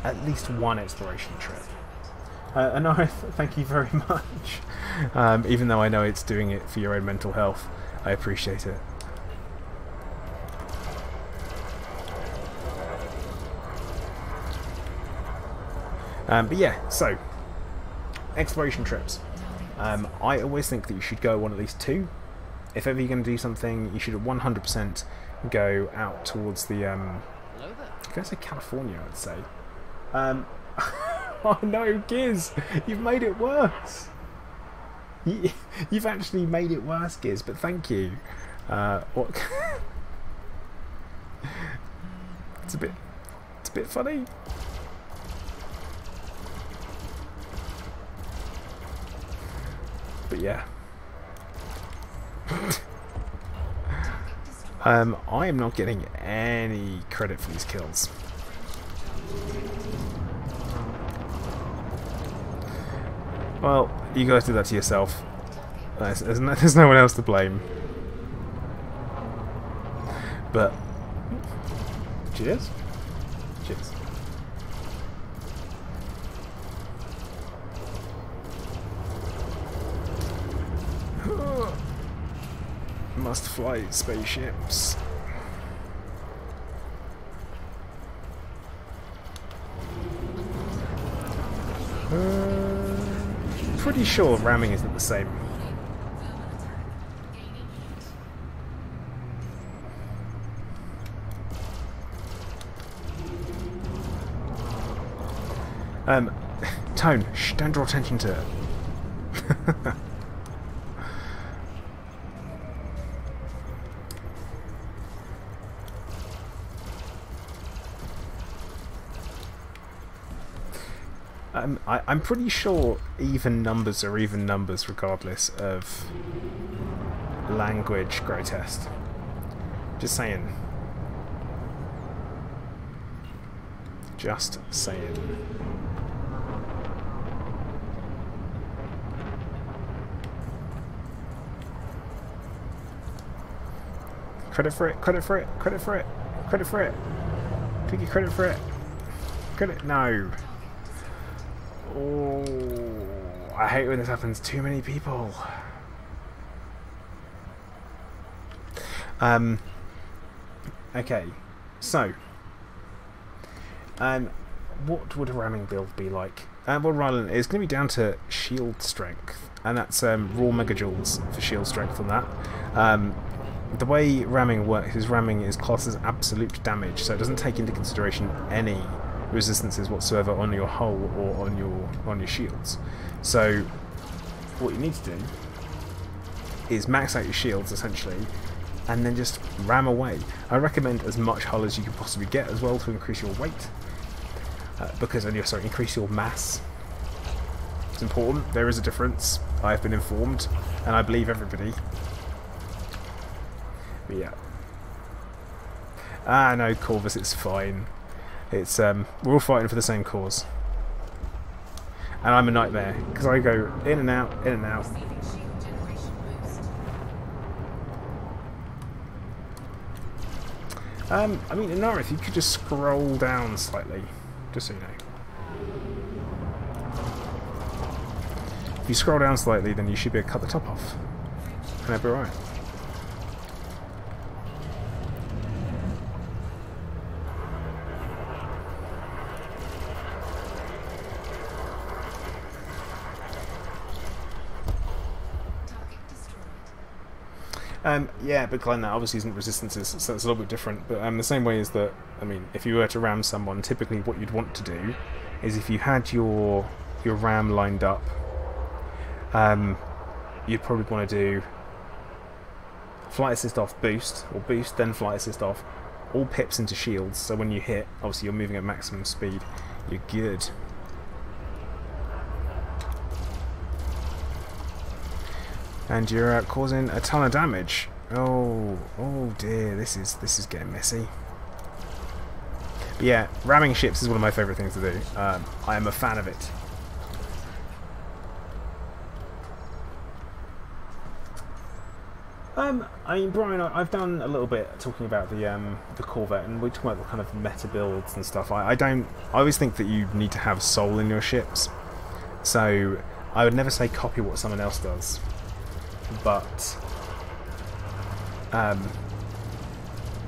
A: at least one exploration trip. And I thank you very much. Even though I know it's doing it for your own mental health, I appreciate it. But yeah, so exploration trips. I always think that you should go on at least 2. If ever you're going to do something, you should 100% go out towards the. I'm going to say California, I'd say. Oh no, Giz! You've made it worse. You've actually made it worse, Giz. But thank you. What? It's a bit funny. But yeah. I am not getting any credit for these kills. Well, you guys did that to yourself. There's no one else to blame. But cheers. Cheers. Must fly spaceships. Pretty sure ramming isn't the same. Tone, shh, don't draw attention to it. I'm pretty sure even numbers are even numbers regardless of language grotesque. Just saying. Just saying. Credit for it, credit for it, credit for it, credit for it. Take your credit for it. Credit, no. Oh, I hate when this happens. Too many people. Okay, so what would a ramming build be like? Well, Rylan, it's going to be down to shield strength, and that's raw megajoules for shield strength on that. The way ramming works is ramming is classed as absolute damage, so it doesn't take into consideration any resistances whatsoever on your hull or on your shields. So what you need to do is max out your shields essentially, and then just ram away. I recommend as much hull as you can possibly get as well to increase your weight, increase your mass. It's important. There is a difference. I have been informed, and I believe everybody. But yeah. No, Corvus, it's fine. It's we're all fighting for the same cause, and I'm a nightmare because I go in and out, in and out. I mean, Inara, if you could just scroll down slightly, just so you know. If you scroll down slightly, then you should be able to cut the top off, and that'll be alright. Yeah, but Glenn, that obviously isn't resistances, so it's a little bit different. But the same way is that, I mean, if you were to ram someone, typically what you'd want to do is if you had your ram lined up, you'd probably want to do flight assist off boost, or boost then flight assist off, all pips into shields, so when you hit, obviously you're moving at maximum speed, you're good. And you're causing a ton of damage. Oh dear, this is getting messy. But yeah, ramming ships is one of my favourite things to do. I am a fan of it. I mean, Brian, I've done a little bit talking about the Corvette, and we talk about the kind of meta builds and stuff. I always think that you need to have soul in your ships, so I would never say copy what someone else does. But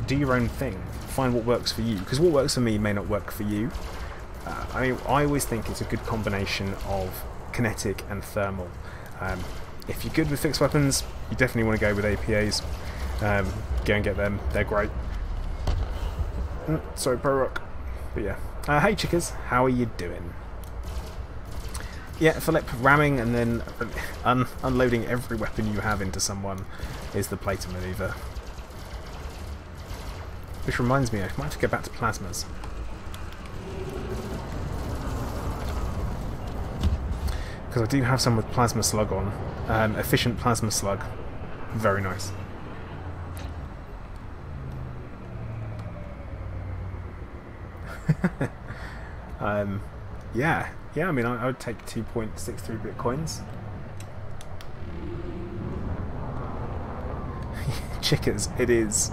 A: do your own thing. Find what works for you, because what works for me may not work for you. I mean, I always think it's a good combination of kinetic and thermal. If you're good with fixed weapons, you definitely want to go with APAs. Go and get them; they're great. Sorry, Pro-Rock. But yeah. Hey, chickers, how are you doing? Yeah, Philip, ramming and then unloading every weapon you have into someone is the play to maneuver. Which reminds me, I might have to go back to plasmas. Because I do have some with plasma slug on. Efficient plasma slug. Very nice. Yeah, I mean, I would take 2.63 bitcoins. Chickers, it is.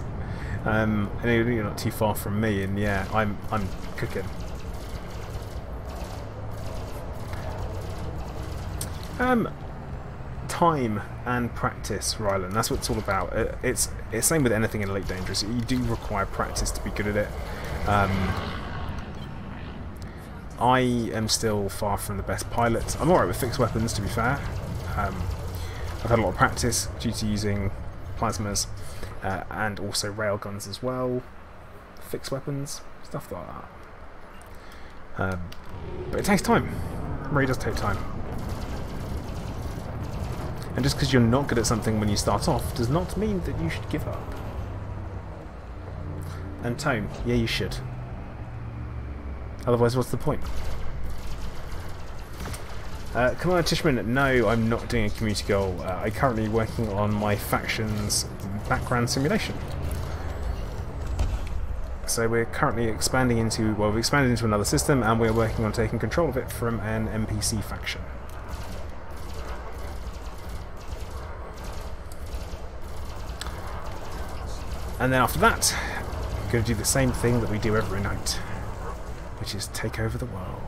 A: And you're not too far from me, and yeah, I'm cooking. Time and practice, Rylan. That's what it's all about. It's same with anything in Elite Dangerous. You do require practice to be good at it. I am still far from the best pilot. I'm alright with fixed weapons, to be fair. I've had a lot of practice due to using plasmas and also railguns as well. Fixed weapons, stuff like that. But it takes time. It really does take time. And just because you're not good at something when you start off does not mean that you should give up. And tone, yeah, you should. Otherwise, what's the point? Commander Tishman, no, I'm not doing a community goal. I'm currently working on my faction's background simulation. So we're currently expanding into, well, we've expanded into another system, and we're working on taking control of it from an NPC faction. And then after that, we're going to do the same thing that we do every night, which is take over the world.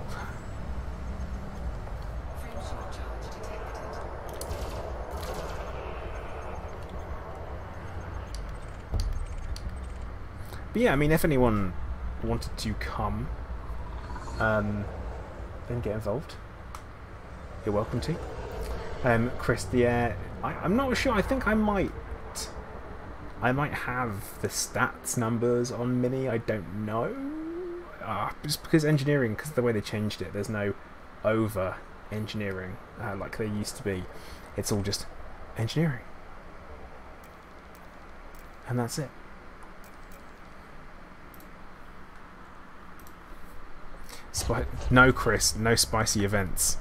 A: But yeah, I mean, if anyone wanted to come and get involved, you're welcome to. Chris, I'm not sure. I think I might have the stats numbers on Mini. I don't know. Just because engineering, because of the way they changed it, there's no over engineering like there used to be. It's all just engineering, and that's it. No, Chris, no spicy events.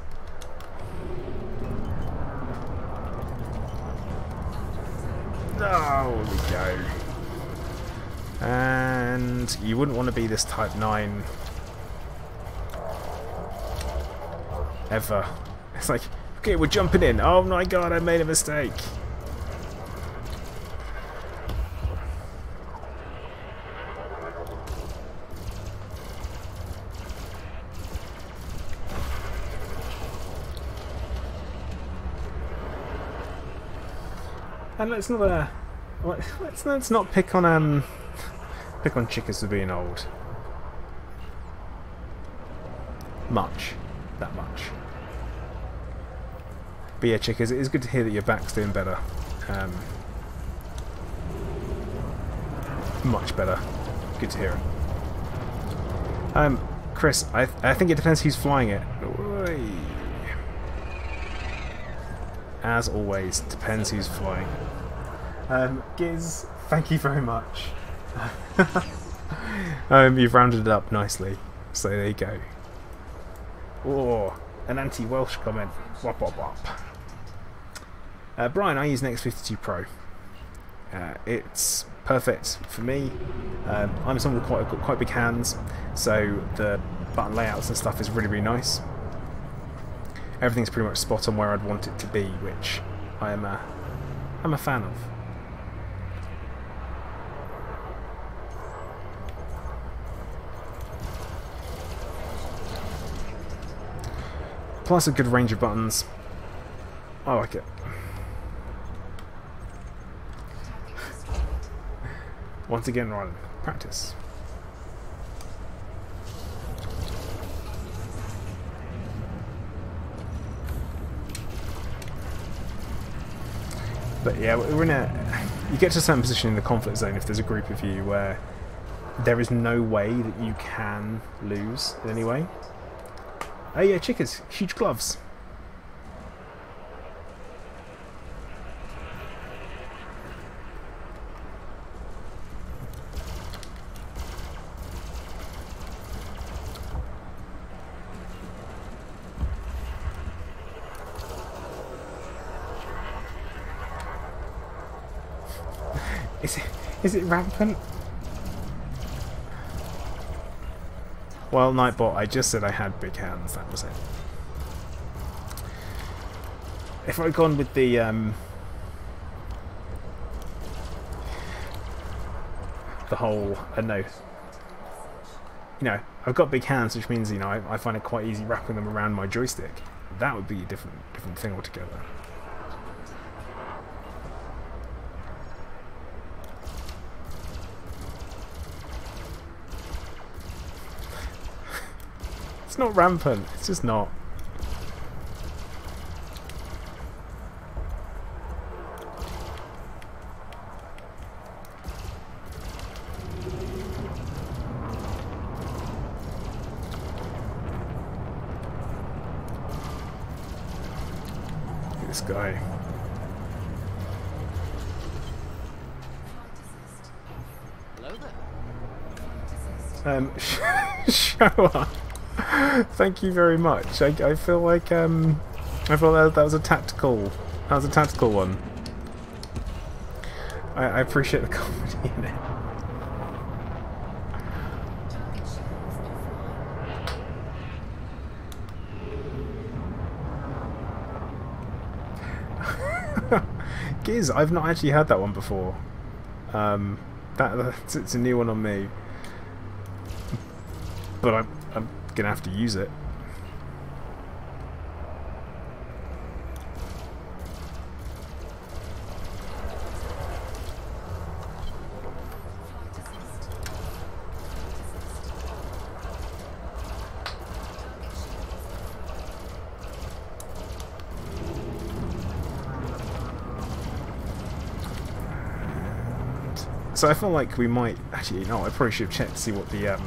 A: Oh, there we go. And you wouldn't want to be this Type 9 ever. It's like, okay, we're jumping in. Oh my god, I made a mistake. And let's not pick on chickers for being old. That much. But yeah, chickers, it is good to hear that your back's doing better. Much better. Good to hear it. Chris, I think it depends who's flying it. Oy. As always, depends who's flying. Giz, thank you very much. You've rounded it up nicely, so there you go. Oh, an anti-Welsh comment. Wop wop wop. Brian, I use an X52 Pro. It's perfect for me. I'm someone with quite big hands, so the button layouts and stuff is really, really nice. Everything's pretty much spot on where I'd want it to be, which I'm a fan of. Plus a good range of buttons. I like it. Once again, Ryan, practice. But yeah, we're in you get to a certain position in the conflict zone if there's a group of you where there is no way that you can lose in any way. Oh yeah, chickers, huge gloves. Is it rampant? Well, Nightbot, I just said I had big hands, that was it. If I'd gone with the whole, I don't know, you know, I've got big hands, which means, you know, I find it quite easy wrapping them around my joystick. That would be a different thing altogether. It's not rampant, it's just not. This guy.
B: Hello there.
A: Show up. Thank you very much. I feel like that was a tactical one. I appreciate the comedy in it. Giz, I've not actually heard that one before. It's a new one on me, but I'm gonna have to use it. So I feel like we might actually, no, I probably should have checked to see what the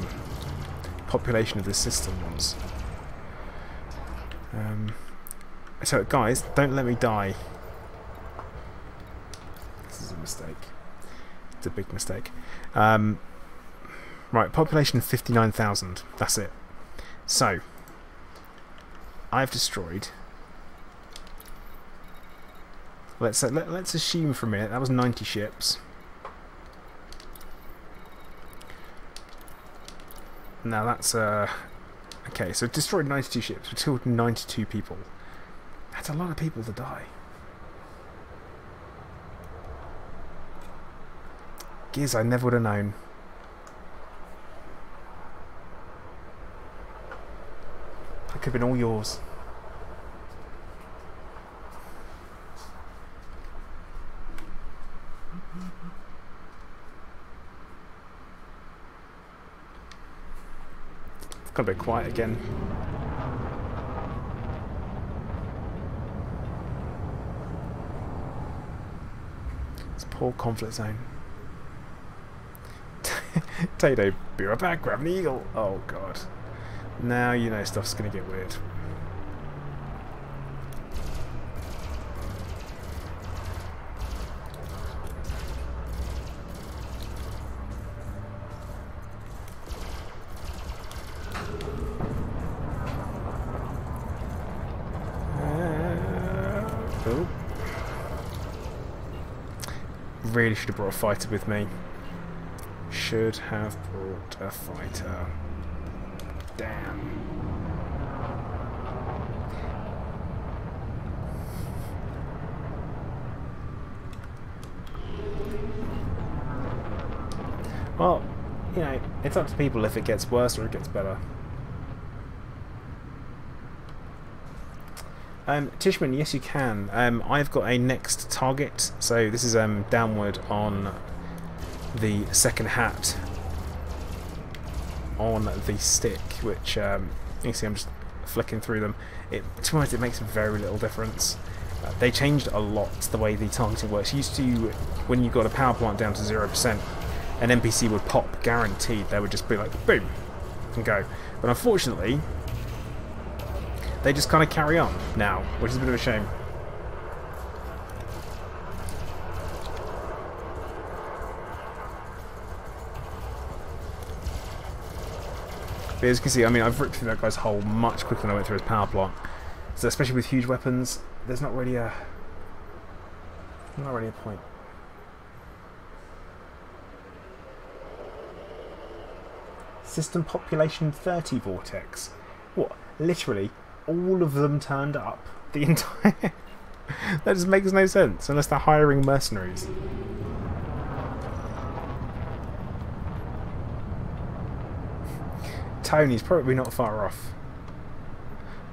A: population of this system was. So guys, don't let me die. This is a mistake. It's a big mistake. Right, population 59,000. That's it. So I've destroyed. Let's assume for a minute that was 90 ships. Now that's okay, so destroyed 92 ships, we killed 92 people. That's a lot of people to die. Giz, I never would have known. That could have been all yours. Got a bit quiet again. It's a poor conflict zone. Tato, be right back, grab an eagle. Oh god. Now you know stuff's gonna get weird. Oh. Really should have brought a fighter with me. Should have brought a fighter. Damn. Well, you know, it's up to people if it gets worse or it gets better. Tishman, yes you can. I've got a next target, so this is downward on the second hat on the stick, which you can see I'm just flicking through them. To be honest, it makes very little difference. They changed a lot the way the targeting works. Used to, when you got a power plant down to 0%, an NPC would pop, guaranteed. They would just be like, boom, and go. But unfortunately, they just kind of carry on now, which is a bit of a shame. But as you can see, I mean, I've ripped through that guy's hull much quicker than I went through his power plant. So especially with huge weapons, there's not really a point. System population 30 vortex. What? Literally, all of them turned up. The entire... That just makes no sense, unless they're hiring mercenaries. Tony's probably not far off.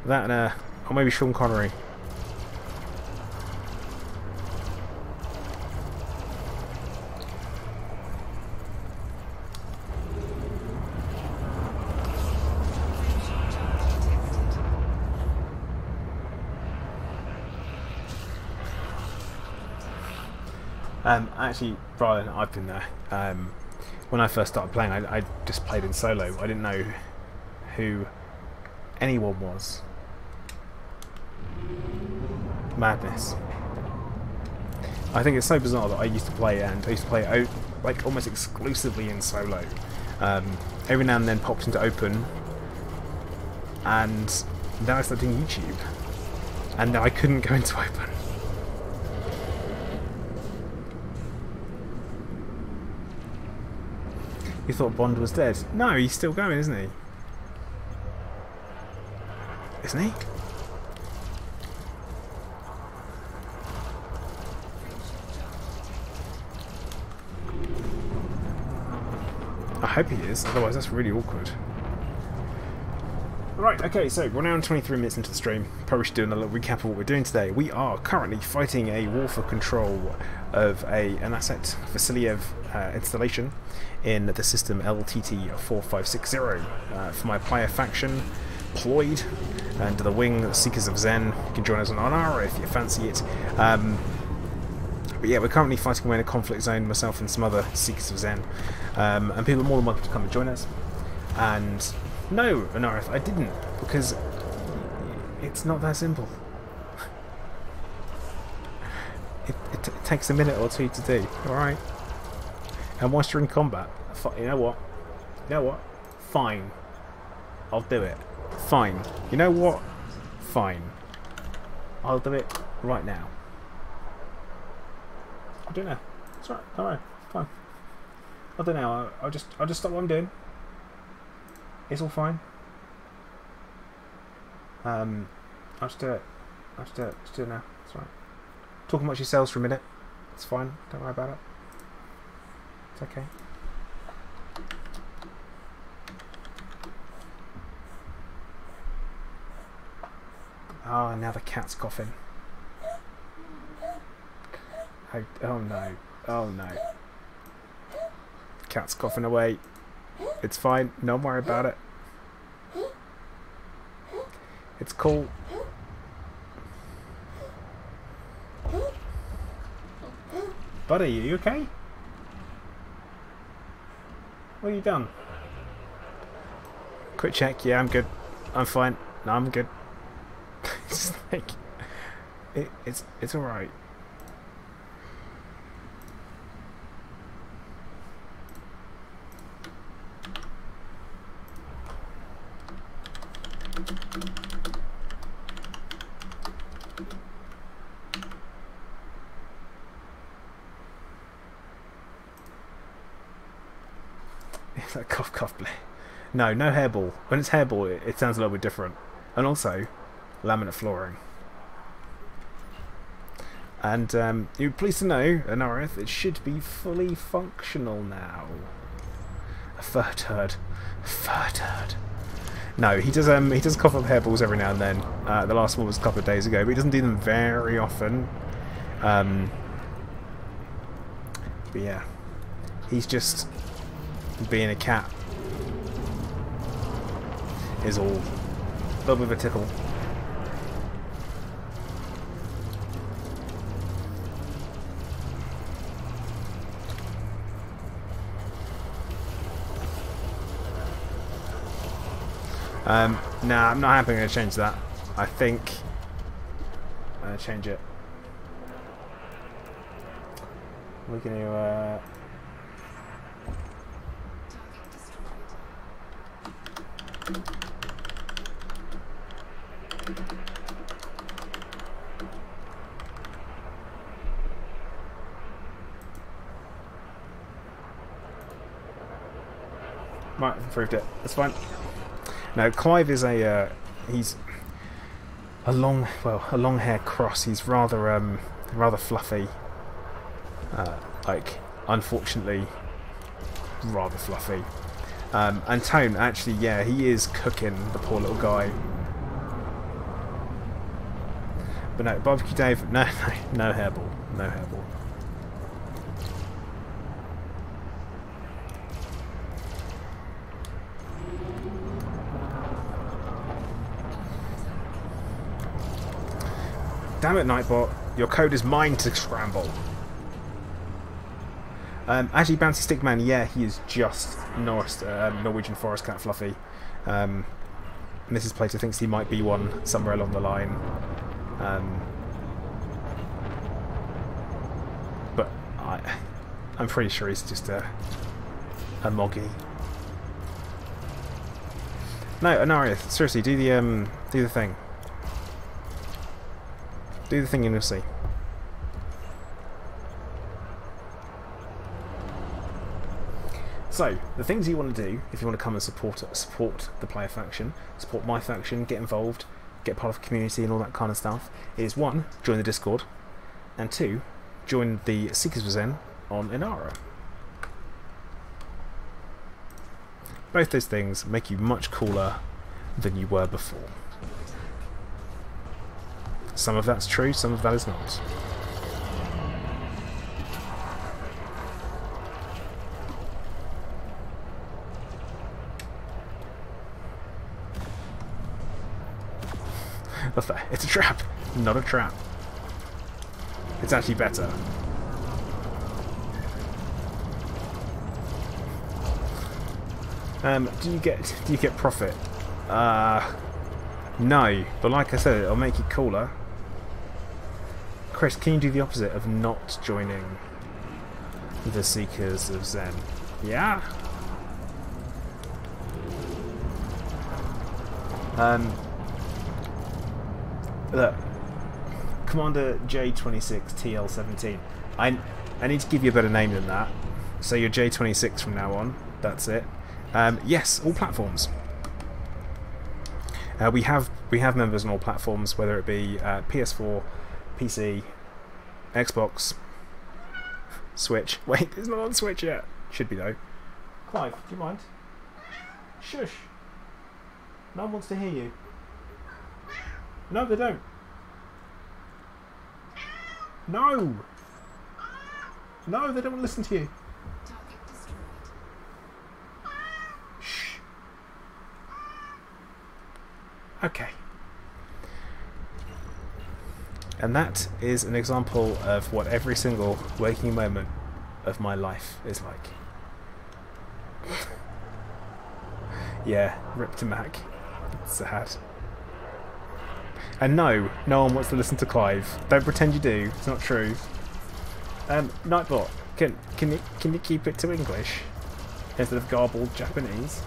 A: That and, or maybe Sean Connery. Actually, Brian, I've been there. When I first started playing, I just played in solo. I didn't know who anyone was. Madness. I think it's so bizarre that I used to play out like almost exclusively in solo. Every now and then popped into open, and then I started doing YouTube, and then I couldn't go into open. You thought Bond was dead? No, he's still going, isn't he? Isn't he? I hope he is, otherwise that's really awkward. Right, okay, so we're now 23 minutes into the stream. Probably should do a little recap of what we're doing today. We are currently fighting a war for control of an asset Vasiliev installation in the system LTT-4560. For my player faction, PLOID, and the wing Seekers of Zen. You can join us on RR if you fancy it. But yeah, we're currently fighting away in a conflict zone, myself and some other Seekers of Zen. And people are more than welcome to come and join us. And no, Anarith, I didn't, because it's not that simple. It takes a minute or two to do, alright? And once you're in combat, you know what? You know what? Fine. I'll do it. Fine. You know what? Fine. I'll do it right now. I'll do it now. It's alright. Alright. Fine. I'll do it now. I'll just stop what I'm doing. It's all fine. I'll just do it. I'll just do it. Just do it now. It's alright. Talk amongst yourselves for a minute. It's fine. Don't worry about it. It's okay. Oh, now the cat's coughing. Oh no. Oh no. Cat's coughing away. It's fine. Don't worry about it. It's cool. Buddy, are you okay? What have you done? Quick check. Yeah, I'm good. I'm fine. No, I'm good. It's like it's all right. It's like cough cough play. No hairball. When it's hairball, it sounds a little bit different. And also, laminate flooring. And you're pleased to know, Anarith, it should be fully functional now. A fur turd. No, he does cough up hairballs every now and then. The last one was a couple of days ago, but he doesn't do them very often. But yeah, he's just being a cat. Is all. A little bit of a tickle. Nah, I'm not happy. I'm going to change that. I think I'm going to change it. We're going to Might have improved it. That's fine. No, Clive is he's a long hair cross. He's rather fluffy. Like, unfortunately, rather fluffy. And Tone, actually, yeah, he is cooking, the poor little guy. But no, Barbecue Dave, no hairball. No hairball. Damn it, Nightbot. Your code is mine to scramble. Actually, Bouncy Stickman, yeah, he is just Norwegian Forest Cat Fluffy. Mrs. Plater thinks he might be one somewhere along the line. But I'm pretty sure he's just a moggy. No, Anaria, seriously, do the thing. Do the thing and you'll see. So, the things you want to do, if you want to come and support the player faction, support my faction, get involved, get part of the community and all that kind of stuff, is 1, join the Discord, and 2, join the Seekers of Zen on Inara. Both those things make you much cooler than you were before. Some of that's true, some of that is not. It's a trap, not a trap. It's actually better. Do you get profit? No, but like I said, it'll make it cooler. Chris, can you do the opposite of not joining the Seekers of Zen? Yeah? Look, Commander J26 TL17. I need to give you a better name than that. So you're J26 from now on. That's it. Yes, all platforms. We have members on all platforms, whether it be PS4, PC, Xbox, Switch. Wait, it's not on Switch yet. Should be though. Clive, do you mind? Shush. No one wants to hear you. No, they don't. No! No, they don't want to listen to you. Shh. Okay. And that is an example of what every single waking moment of my life is like. Yeah, rip to Mac. It's sad. And no one wants to listen to Clive. Don't pretend you do. It's not true. Nightbot, can you keep it to English instead of garbled Japanese?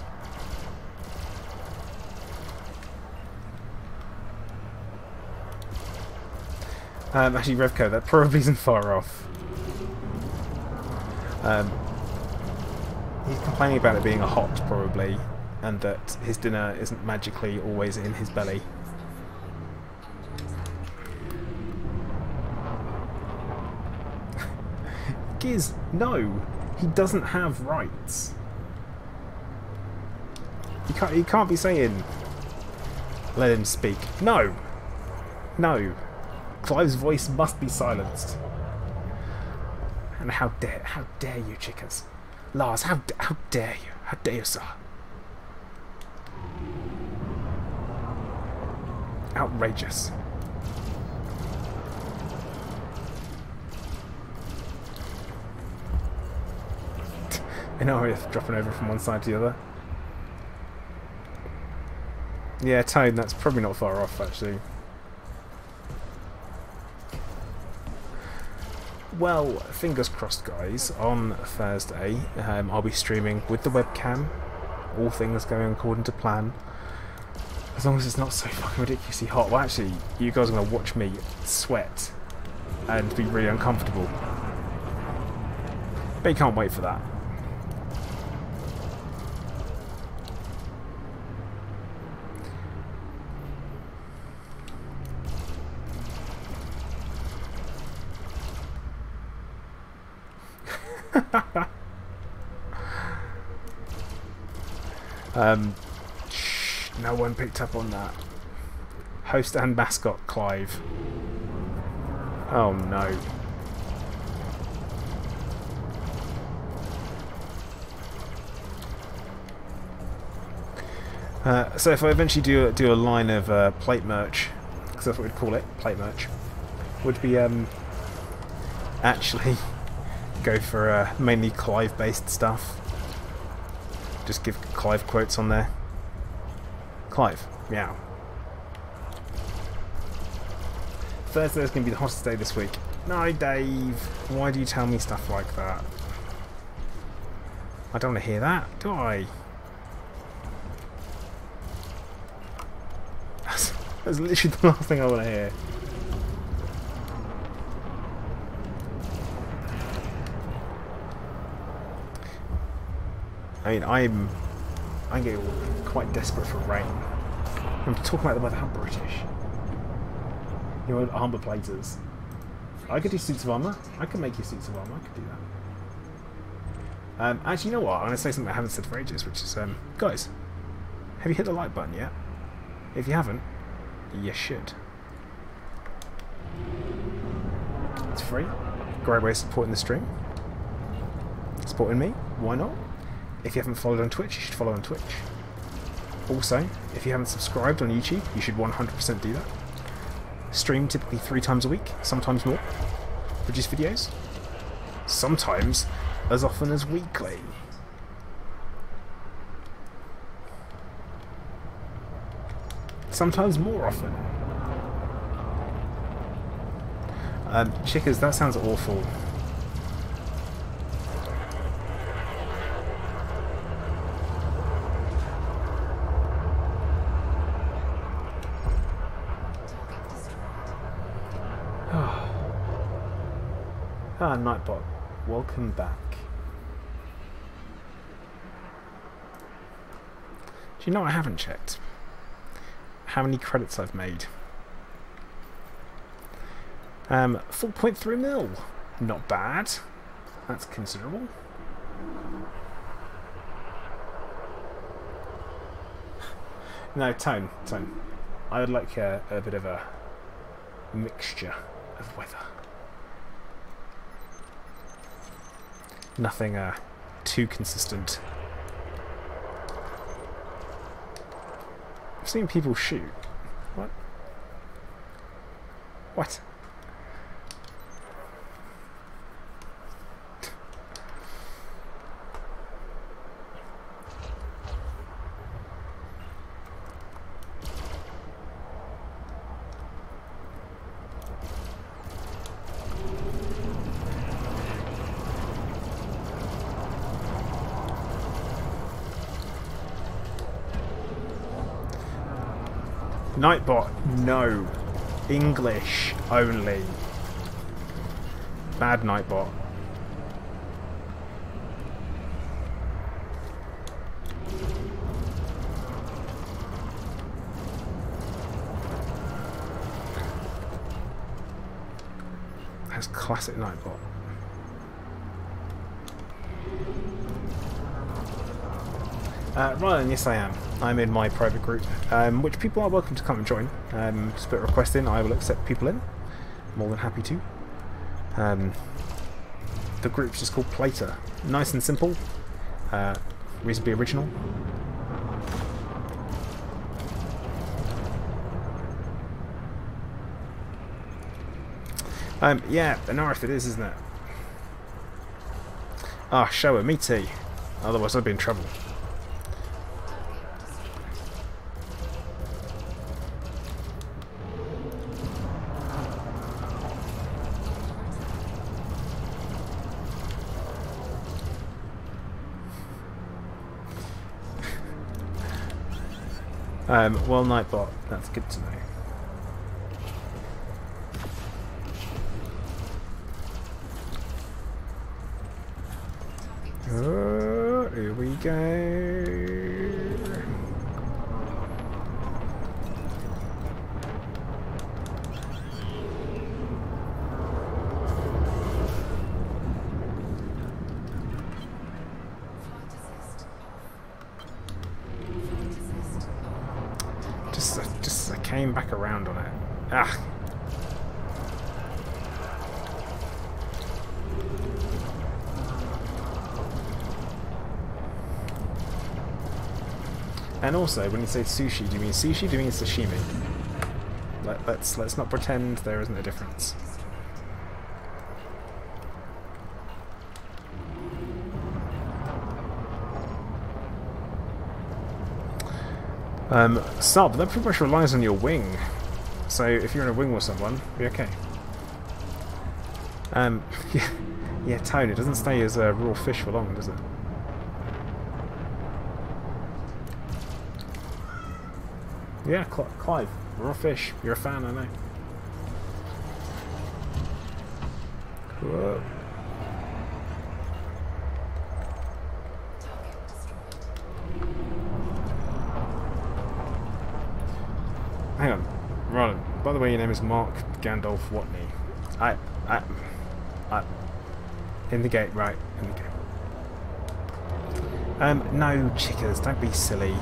A: Actually, Revco, that probably isn't far off. He's complaining about it being a hot, probably, and that his dinner isn't magically always in his belly. Giz, no, he doesn't have rights. He can't be saying, let him speak. No, no. Clive's voice must be silenced. And how dare you, chicas? Lars, how dare you? How dare you, sir? Outrageous. You know, we're dropping over from one side to the other. Yeah, Tone, that's probably not far off, actually. Well, fingers crossed, guys. On Thursday, I'll be streaming with the webcam. All things going according to plan. As long as it's not so fucking ridiculously hot. Well, actually, you guys are going to watch me sweat and be really uncomfortable. But you can't wait for that. Shh, no one picked up on that. Host and mascot Clive. Oh no. So if I eventually do a line of plate merch, because that's what we'd call it, plate merch, would be actually go for mainly Clive-based stuff. Just give Clive quotes on there. Clive, meow. Thursday's going to be the hottest day this week. No, Dave. Why do you tell me stuff like that? I don't want to hear that, do I? That's literally the last thing I want to hear. I mean, I'm getting quite desperate for rain. I'm talking about the weather. How British. You know, armor platers. I could do suits of armor. I could make you suits of armor. I could do that. Actually, you know what? I'm going to say something I haven't said for ages, which is, guys, have you hit the like button yet? If you haven't, you should. It's free. Great way of supporting the stream. Supporting me. Why not? If you haven't followed on Twitch, you should follow on Twitch. Also, if you haven't subscribed on YouTube, you should 100% do that. Stream typically 3 times a week, sometimes more. Produce videos. Sometimes as often as weekly. Sometimes more often. Chickers, that sounds awful. Nightbot, welcome back. Do you know I haven't checked how many credits I've made? 4.3 mil. Not bad. That's considerable. No, Tone. I would like a bit of a mixture of weather. Nothing too consistent. I've seen people shoot. What? What? Nightbot, no. English only. Bad Nightbot. That's classic Nightbot. Ryan, yes I am. I'm in my private group, which people are welcome to come and join. Just put a request in, I will accept people in. More than happy to. The group's just called Plater. Nice and simple. Reasonably original. Yeah, an RF it is, isn't it? Ah, show her, me too. Otherwise I'd be in trouble. Well, Nightbot, that's good to know. Here we go. came back around on it. Ah. And also, when you say sushi, do you mean sushi? Do you mean sashimi? Let's not pretend there isn't a difference. But that pretty much relies on your wing. So if you're in a wing with someone, be okay. Yeah, Tone, it doesn't stay as a raw fish for long, does it? Yeah, Clive, raw fish. You're a fan, I know. Whoa. Hang on, Roland. By the way, your name is Mark Gandalf Watney. In the gate, right? In the gate. No, chickers, don't be silly.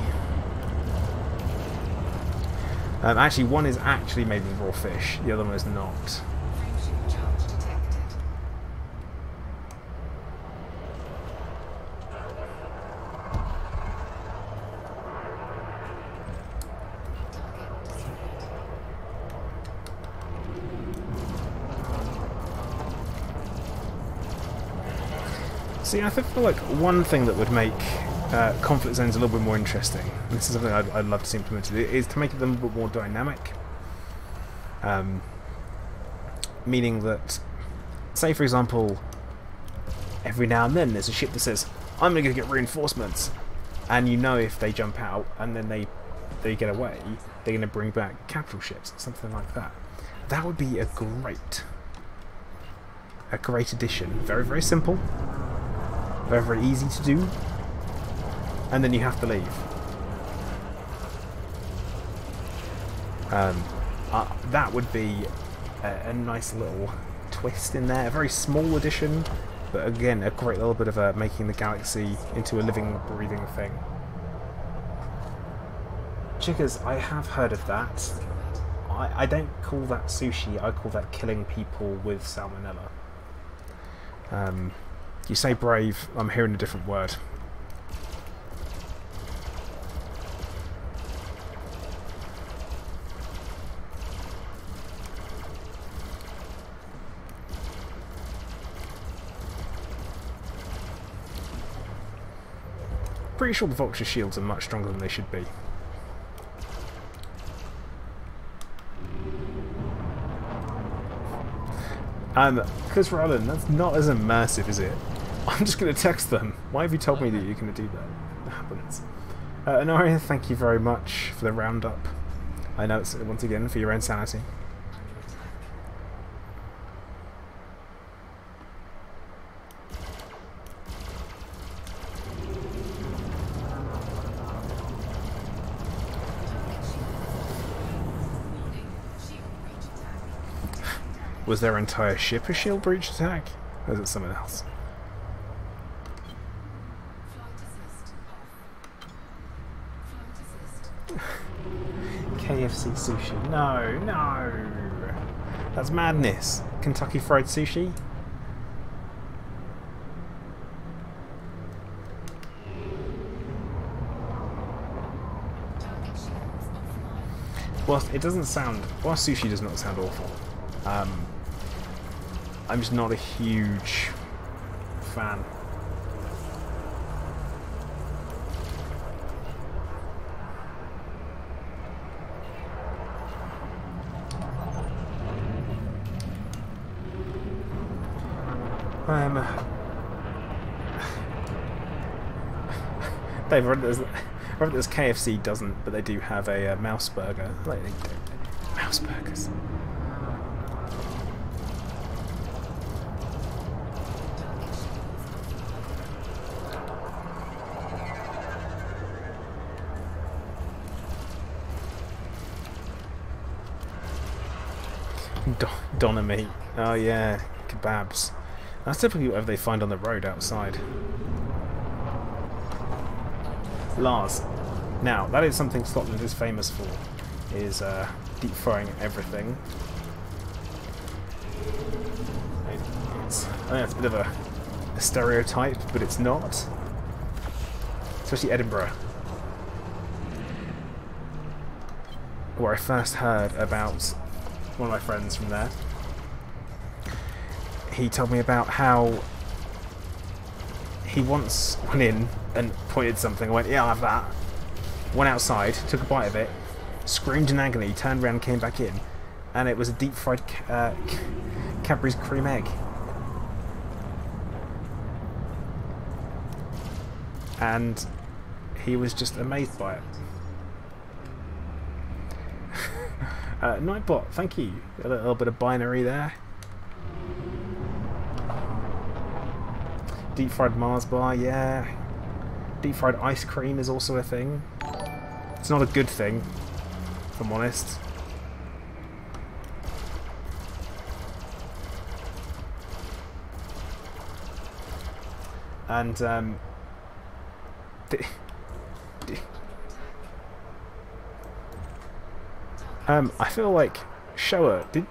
A: Actually, one is actually made with raw fish. The other one is not. See, I feel like one thing that would make conflict zones a little bit more interesting, and this is something I'd love to see implemented, is to make them a bit more dynamic. Meaning that, say for example, every now and then there's a ship that says, I'm going to go get reinforcements, and you know if they jump out and then they get away, they're going to bring back capital ships, something like that. That would be a great addition. Very, very simple. Very, very easy to do. And then you have to leave. That would be a nice little twist in there. A very small addition, but again, a great little bit of making the galaxy into a living, breathing thing. Chickers, I have heard of that. I don't call that sushi, I call that killing people with salmonella. You say brave, I'm hearing a different word. Pretty sure the Vulture shields are much stronger than they should be. Because Roland, that's not as immersive, is it? I'm just going to text them. Why have you told me that you're going to do that? That happens. Honoria, thank you very much for the roundup. I know it's, once again, for your own sanity. Was their entire ship a shield breach attack? Or is it something else? KFC sushi. No, no. That's madness. Kentucky Fried Sushi? Whilst it doesn't sound... Whilst sushi does not sound awful, I'm just not a huge fan. Dave, I read this KFC doesn't, but they do have a mouse burger. Like, they do. Mouse burgers. Doner meat. Oh yeah, kebabs. That's typically whatever they find on the road outside. Lars. Now, that is something Scotland is famous for, is deep frying everything. I think that's a bit of a stereotype, but it's not. Especially Edinburgh, where I first heard about one of my friends from there. He told me about how he once went in and pointed something. I went, yeah, I'll have that. Went outside, took a bite of it, screamed in agony, turned around, came back in, and it was a deep fried Cadbury's cream egg. And he was just amazed by it. Nightbot, thank you. A little bit of binary there. Deep fried Mars bar, yeah. Deep fried ice cream is also a thing. It's not a good thing, if I'm honest. And I feel like Showa, did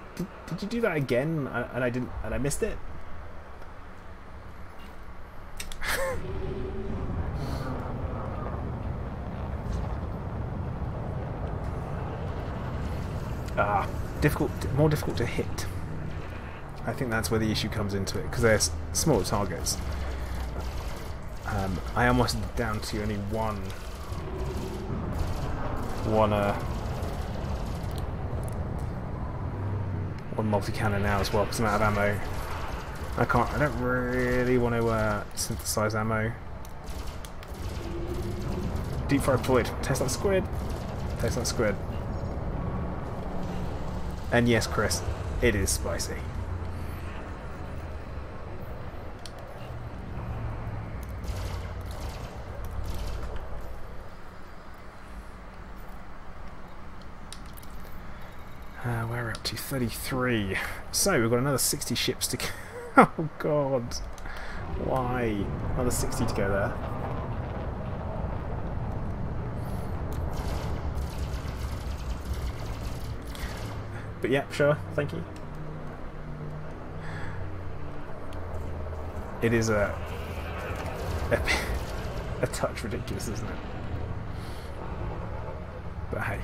A: you do that again and I missed it? More difficult to hit. I think that's where the issue comes into it, because they're smaller targets. I almost down to only one multi-cannon now as well, because I'm out of ammo. I don't really want to synthesize ammo. Deep fried PLOID. Tastes like squid. Tastes like squid. And yes, Chris, it is spicy. We're up to 33. So we've got another 60 ships to go. Oh god. Why? Another 60 to go there. But yeah, sure, thank you. It is a touch ridiculous, isn't it? But hey.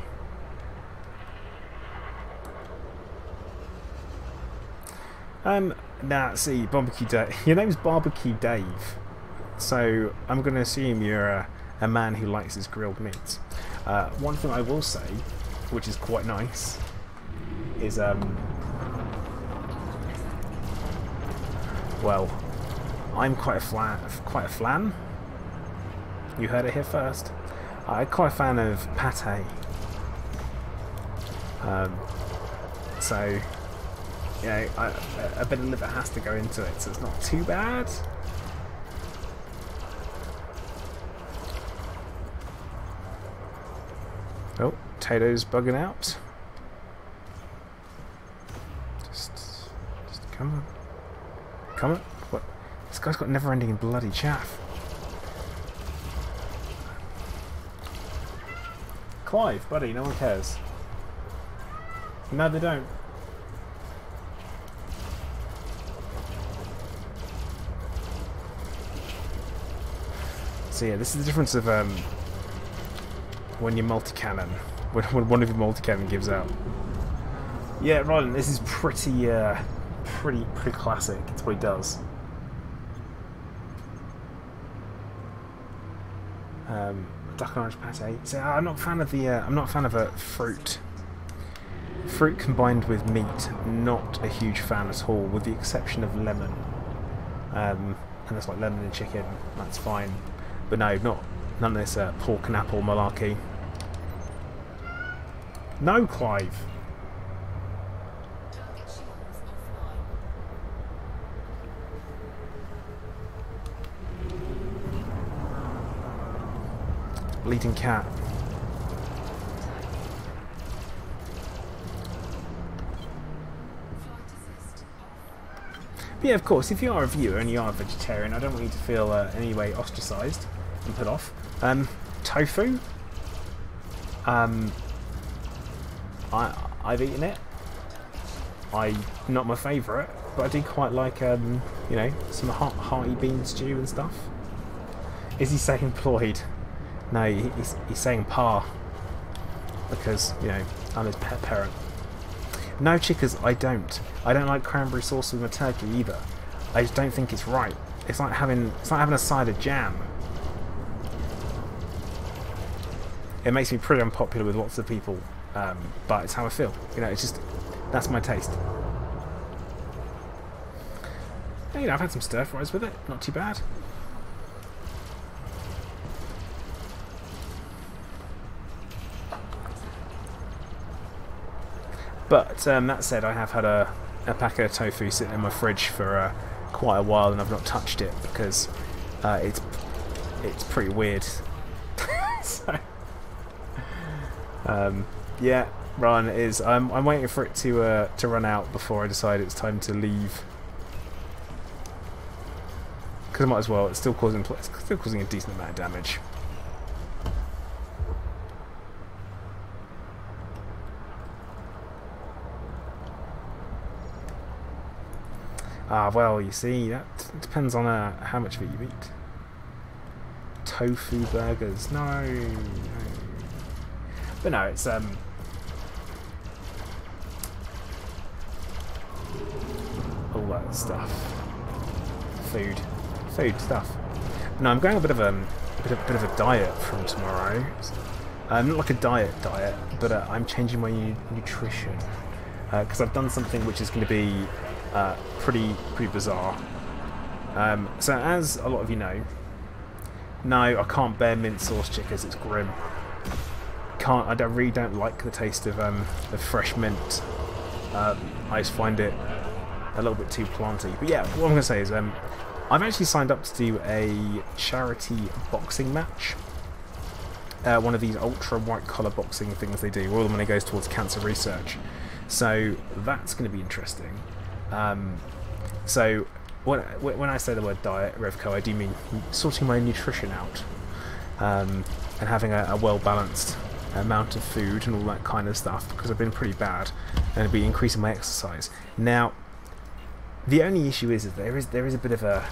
A: Now, see, Barbecue Dave. Your name's Barbecue Dave, so I'm going to assume you're a man who likes his grilled meat. One thing I will say, which is quite nice, is well, I'm quite a flan. You heard it here first. I'm quite a fan of pate. So, you know, a bit of liver has to go into it, so it's not too bad. Oh, Tato's bugging out. Just come on. Come on. What? This guy's got never-ending bloody chaff. Clive, buddy, no one cares. No, they don't. So yeah, this is the difference of when you're multi-cannon, when one of your multi-cannon gives out. Yeah, Rylan, this is pretty classic. It's what he does. Duck and orange pate. So I'm not a fan of the. I'm not a fan of a fruit. Fruit combined with meat, not a huge fan at all, with the exception of lemon. And that's like lemon and chicken. That's fine. But no, none of this pork and apple malarkey. No, Clive. Bleeding cat. But yeah, of course, if you are a viewer and you are a vegetarian, I don't want you to feel any way ostracised and put off. I I've eaten it. Not my favourite, but I do quite like, you know, some hearty bean stew and stuff. Is he saying PLOID? No, he's saying Pa. Because, you know, I'm his pet parent. No, chickers, I don't. I don't like cranberry sauce with my turkey either. I just don't think it's right. It's like having a side of jam. It makes me pretty unpopular with lots of people, but it's how I feel. You know, it's just, that's my taste. And, you know, I've had some stir fries with it, not too bad. But that said, I have had a packet of tofu sitting in my fridge for quite a while, and I've not touched it because it's pretty weird. So, yeah, run is. I'm waiting for it to run out before I decide it's time to leave. Because I might as well. It's still causing a decent amount of damage. Ah, well, you see, that depends on how much of it you eat. Tofu burgers, no. But no, it's all that stuff. Food stuff. No, I'm going a bit of a diet from tomorrow. Not like a diet, but I'm changing my nutrition because I've done something which is going to be pretty bizarre. So as a lot of you know, no, I can't bear mint sauce chickers. It's grim. I really don't like the taste of fresh mint. I just find it a little bit too planty. But yeah, what I'm going to say is I've actually signed up to do a charity boxing match. One of these ultra white collar boxing things they do. All the money goes towards cancer research. So that's going to be interesting. So when I say the word diet, Revco, I do mean sorting my nutrition out and having a well-balanced amount of food and all that kind of stuff, because I've been pretty bad, and I'll be increasing my exercise. Now, the only issue is that there is a bit of a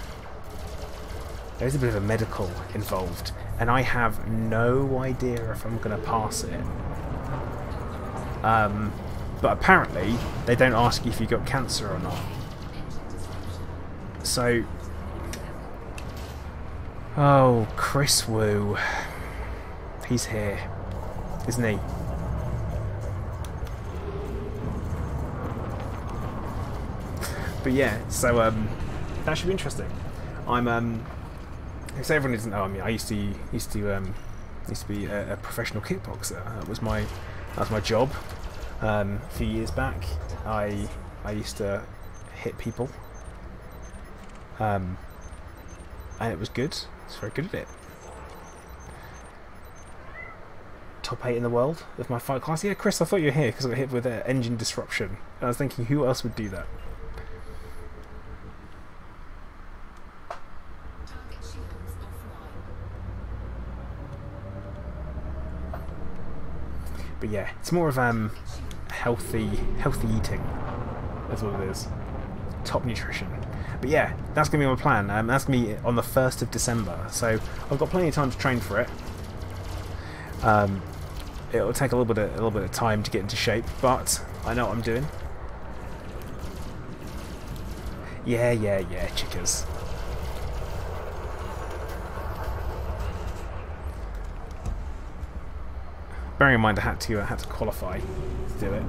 A: medical involved, and I have no idea if I'm going to pass it. But apparently they don't ask you if you got cancer or not. So, oh, Chris Wu, he's here, isn't he? But yeah, so that should be interesting. If everyone doesn't know, I mean, I used to be a professional kickboxer. That was my job. A few years back, I used to hit people, and it was good. I was very good at it. Top 8 in the world of my fight class. Yeah, Chris, I thought you were here because I got hit with engine disruption. I was thinking, who else would do that? But yeah, it's more of healthy eating. That's what it is. Top nutrition. But yeah, that's gonna be my plan. That's gonna be on the 1st of December. So I've got plenty of time to train for it. It'll take a little bit of time to get into shape, but I know what I'm doing. Yeah, chickers. Bearing in mind I had to qualify to do it.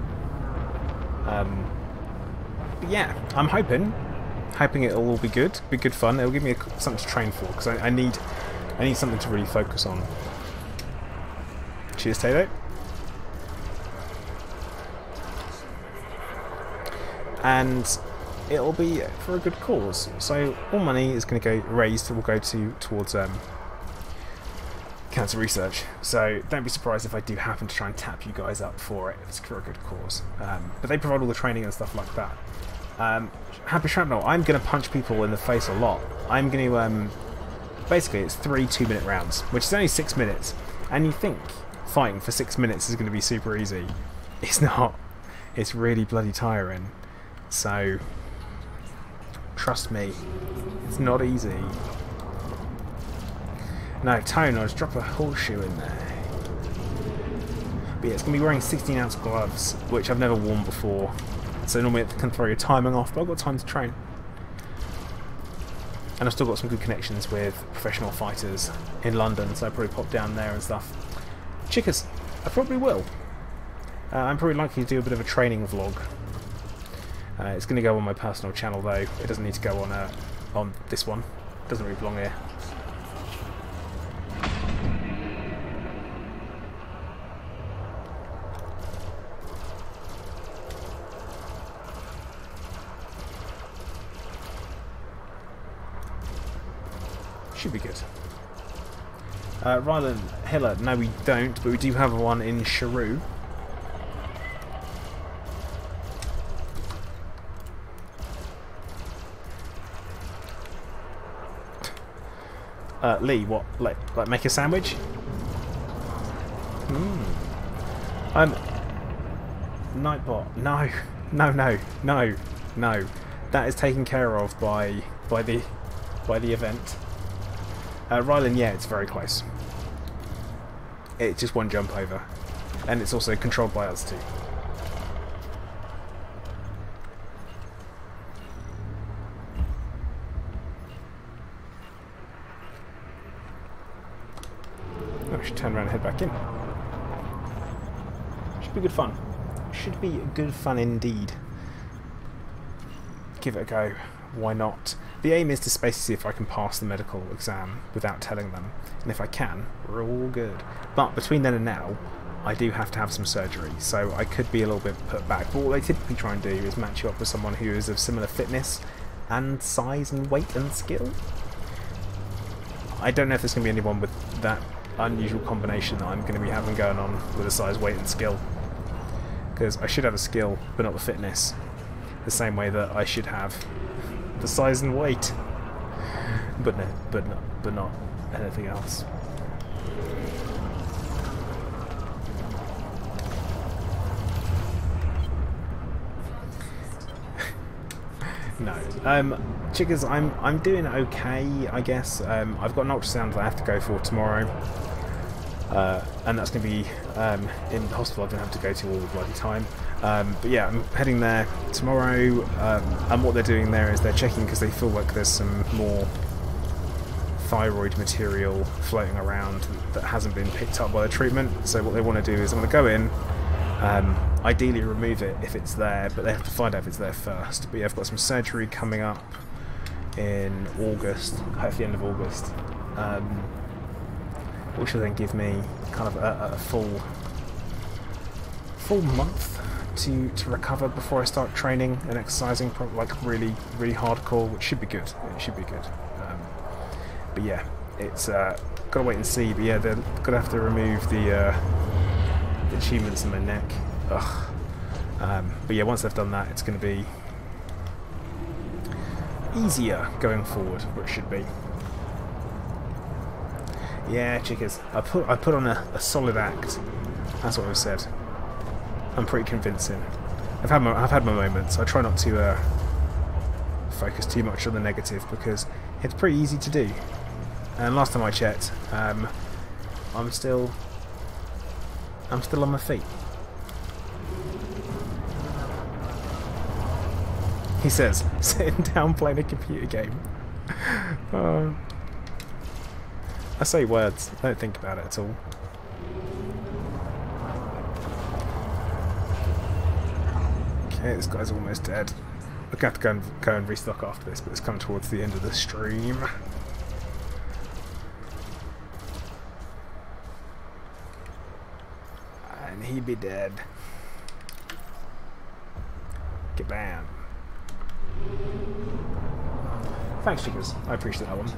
A: But yeah, I'm hoping it'll all be good, fun. It'll give me something to train for, because I need something to really focus on. Cheers, Tato. And it'll be for a good cause. So all money is going to will go towards cancer research. So don't be surprised if I do happen to try and tap you guys up for it. It's for a good cause. But they provide all the training and stuff like that. Happy Shrapnel, I'm going to punch people in the face a lot. I'm going to basically it's 3 2-minute rounds, which is only 6 minutes. And you think fighting for 6 minutes is going to be super easy. It's not. It's really bloody tiring. So, trust me, it's not easy. No, Tone, I'll just drop a horseshoe in there. But yeah, it's going to be wearing 16-ounce gloves, which I've never worn before. So normally it can throw your timing off, but I've got time to train. And I've still got some good connections with professional fighters in London, so I'll probably pop down there and stuff. Chickers, I probably will. I'm probably likely to do a bit of a training vlog. It's going to go on my personal channel though. It doesn't need to go on this one. It doesn't really belong here. Should be good. Ryland Hiller, no we don't, but we do have one in Sharu. Lee, what? Like make a sandwich? Nightbot. No. That is taken care of by the event. Rylan, yeah, it's very close. It's just one jump over. And it's also controlled by us too. Oh, I should turn around and head back in. Should be good fun. Should be good fun indeed. Give it a go. Why not? The aim is to basically see if I can pass the medical exam without telling them. And if I can, we're all good. But between then and now, I do have to have some surgery, so I could be a little bit put back. But what they typically try and do is match you up with someone who is of similar fitness and size and weight and skill. I don't know if there's going to be anyone with that unusual combination that I'm going to be having going on with a size, weight and skill. Because I should have a skill, but not the fitness. The same way that I should have the size and weight, but not anything else. No, chickers, I'm doing okay, I guess. I've got an ultrasound that I have to go for tomorrow, and that's going to be in the hospital I don't have to go to all the bloody time. But yeah, I'm heading there tomorrow, and what they're doing there is they're checking because they feel like there's some more thyroid material floating around that hasn't been picked up by the treatment. So what they want to do is I'm going to go in, ideally remove it if it's there, but they have to find out if it's there first. But yeah, I've got some surgery coming up in August, at the end of August, which will then give me kind of a full month to recover before I start training and exercising, like really hardcore, which should be good. It should be good. But yeah, it's gotta wait and see. But yeah, they're gonna have to remove the achievements in my neck. Ugh. But yeah, once they've done that, it's gonna be easier going forward, or it should be. Yeah, chickers, I put on a solid act. That's what I've said. I'm pretty convincing. I've had my moments. I try not to focus too much on the negative because it's pretty easy to do. And last time I checked, I'm still on my feet. He says, sitting down playing a computer game. I say words. I don't think about it at all. Okay, this guy's almost dead. We're going to have to go and restock after this, but it's come towards the end of the stream. And he be dead. Get bam. Thanks, chickers. I appreciate that one.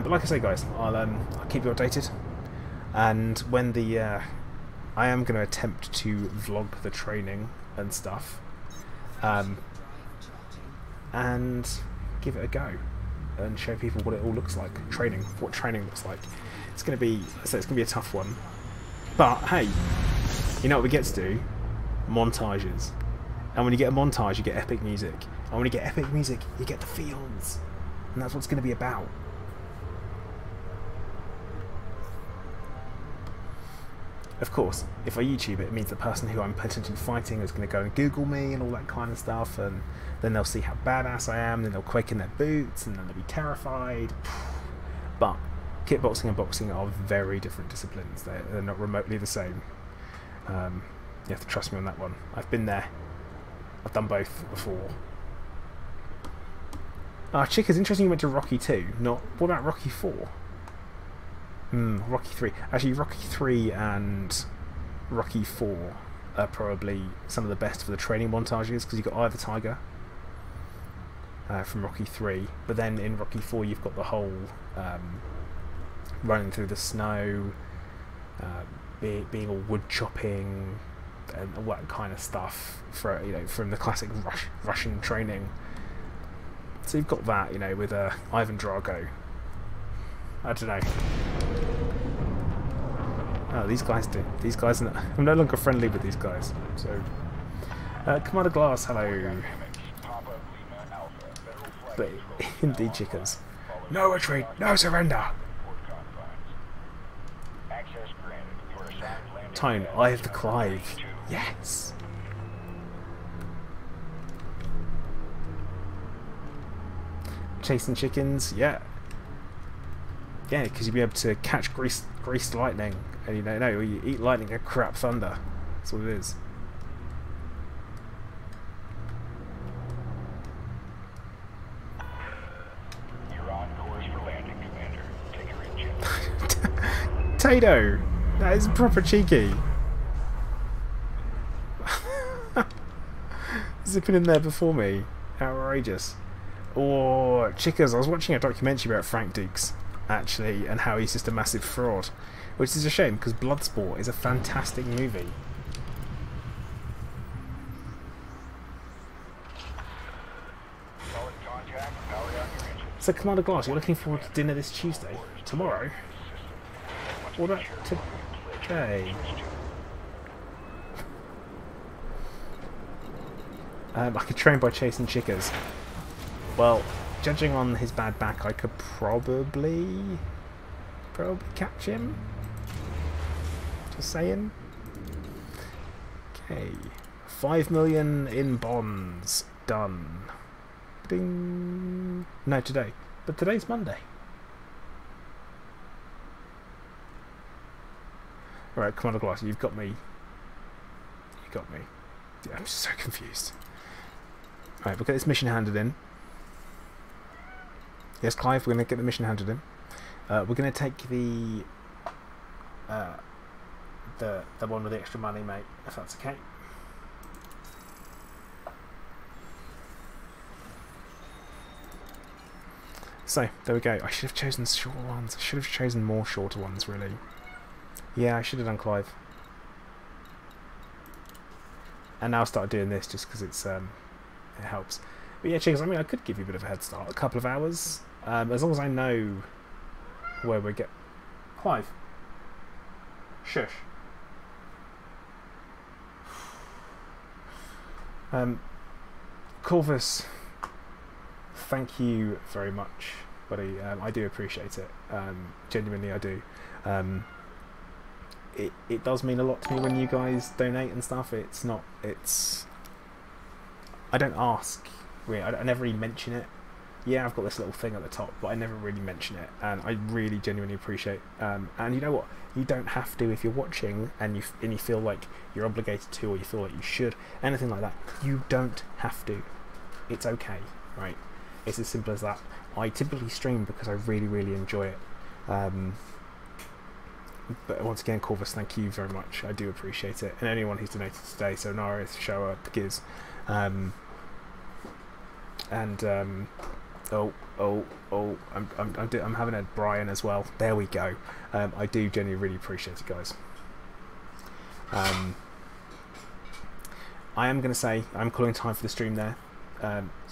A: But like I say, guys, I'll keep you updated. And when the I am going to attempt to vlog the training and stuff. And give it a go and show people what it all looks like. What training looks like. It's going to be, I say, it's going to be a tough one. But hey, you know what we get to do? Montages. And when you get a montage, you get epic music. And when you get epic music, you get the feels. And that's what it's going to be about. Of course, if I YouTube it, it means the person who I'm potentially fighting is going to go and Google me and all that kind of stuff, and then they'll see how badass I am, then they'll quake in their boots, and then they'll be terrified. But kickboxing and boxing are very different disciplines. They're not remotely the same. You have to trust me on that one. I've been there. I've done both before. Chick, it's interesting you went to Rocky 2. Not. What about Rocky 4? Rocky 3. Actually, Rocky 3 and Rocky 4 are probably some of the best for the training montages, because you've got Eye of the Tiger from Rocky 3, but then in Rocky 4 you've got the whole running through the snow, being all wood chopping and all that kind of stuff for, you know, from the classic Russian training. So you've got that, you know, with Ivan Drago. I don't know. Oh, these guys do. These guys, I'm no longer friendly with these guys. So, Commander Glass, hello. But indeed, chickens. No retreat, no surrender. Tone, Eye of the Clive. Yes. Chasing chickens, yeah. Yeah, because you'd be able to catch greased lightning, and you know, no, you eat lightning and crap thunder. That's what it is.
C: You're on course for landing, Commander. Take your engine.
A: Tato, that is proper cheeky. Zipping in there before me, outrageous. Or chickers, I was watching a documentary about Frank Dukes, actually, and how he's just a massive fraud, which is a shame because Bloodsport is a fantastic movie. So Commander Glass, you're looking forward to dinner this Tuesday? Tomorrow? What about today? I could train by chasing chickers. Well, judging on his bad back, I could probably catch him. Just saying. Okay, 5 million in bonds done. Ding. No, today, but today's Monday. All right, Commander Glass, you've got me. You got me. Yeah, I'm just so confused. All right, we'll get this mission handed in. Yes, Clive, we're going to get the mission handed in. We're going to take the one with the extra money, mate, if that's okay. So, there we go. I should have chosen shorter ones. I should have chosen more shorter ones, really. Yeah, I should have done Clive. And now I started doing this just because it's it helps. But yeah, chickens, I mean, I could give you a bit of a head start. A couple of hours. As long as I know where we get... Clive. Shush. Corvus, thank you very much, buddy. I do appreciate it. Genuinely, I do. It does mean a lot to me when you guys donate and stuff. I don't ask, really. I never really mention it. Yeah, I've got this little thing at the top, but I never really mention it, and I really genuinely appreciate. And you know what? You don't have to if you're watching and you feel like you're obligated to, or you feel like you should, anything like that. You don't have to. It's okay, right? It's as simple as that. I typically stream because I really, really enjoy it. But once again, Corvus, thank you very much. I do appreciate it, and anyone who's donated today. So Naris, Shower, Giz, I'm having a Brian as well. There we go. I do genuinely really appreciate it, guys. I am going to say I'm calling time for the stream there.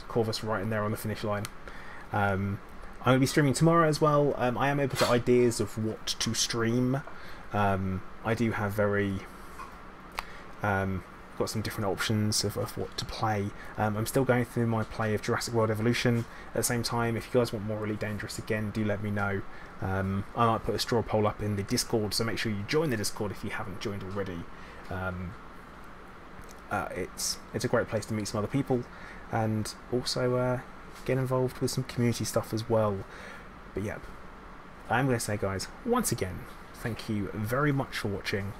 A: Corvus right in there on the finish line. I'm going to be streaming tomorrow as well. I am open to ideas of what to stream. I do have very got some different options of what to play. I'm still going through my play of Jurassic World Evolution. At the same time, if you guys want more Really Dangerous again, do let me know. I might put a straw poll up in the Discord, so make sure you join the Discord if you haven't joined already. It's a great place to meet some other people, and also get involved with some community stuff as well. But yep, I'm going to say, guys, once again, thank you very much for watching,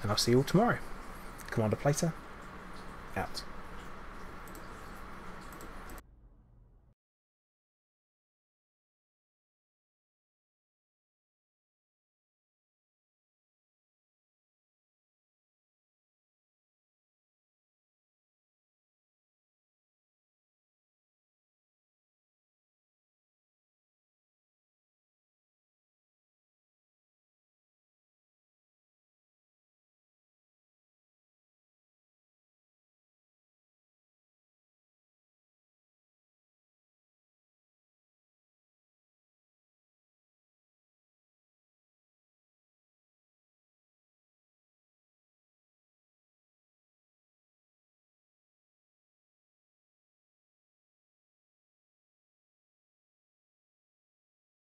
A: and I'll see you all tomorrow. Commander Plater, out.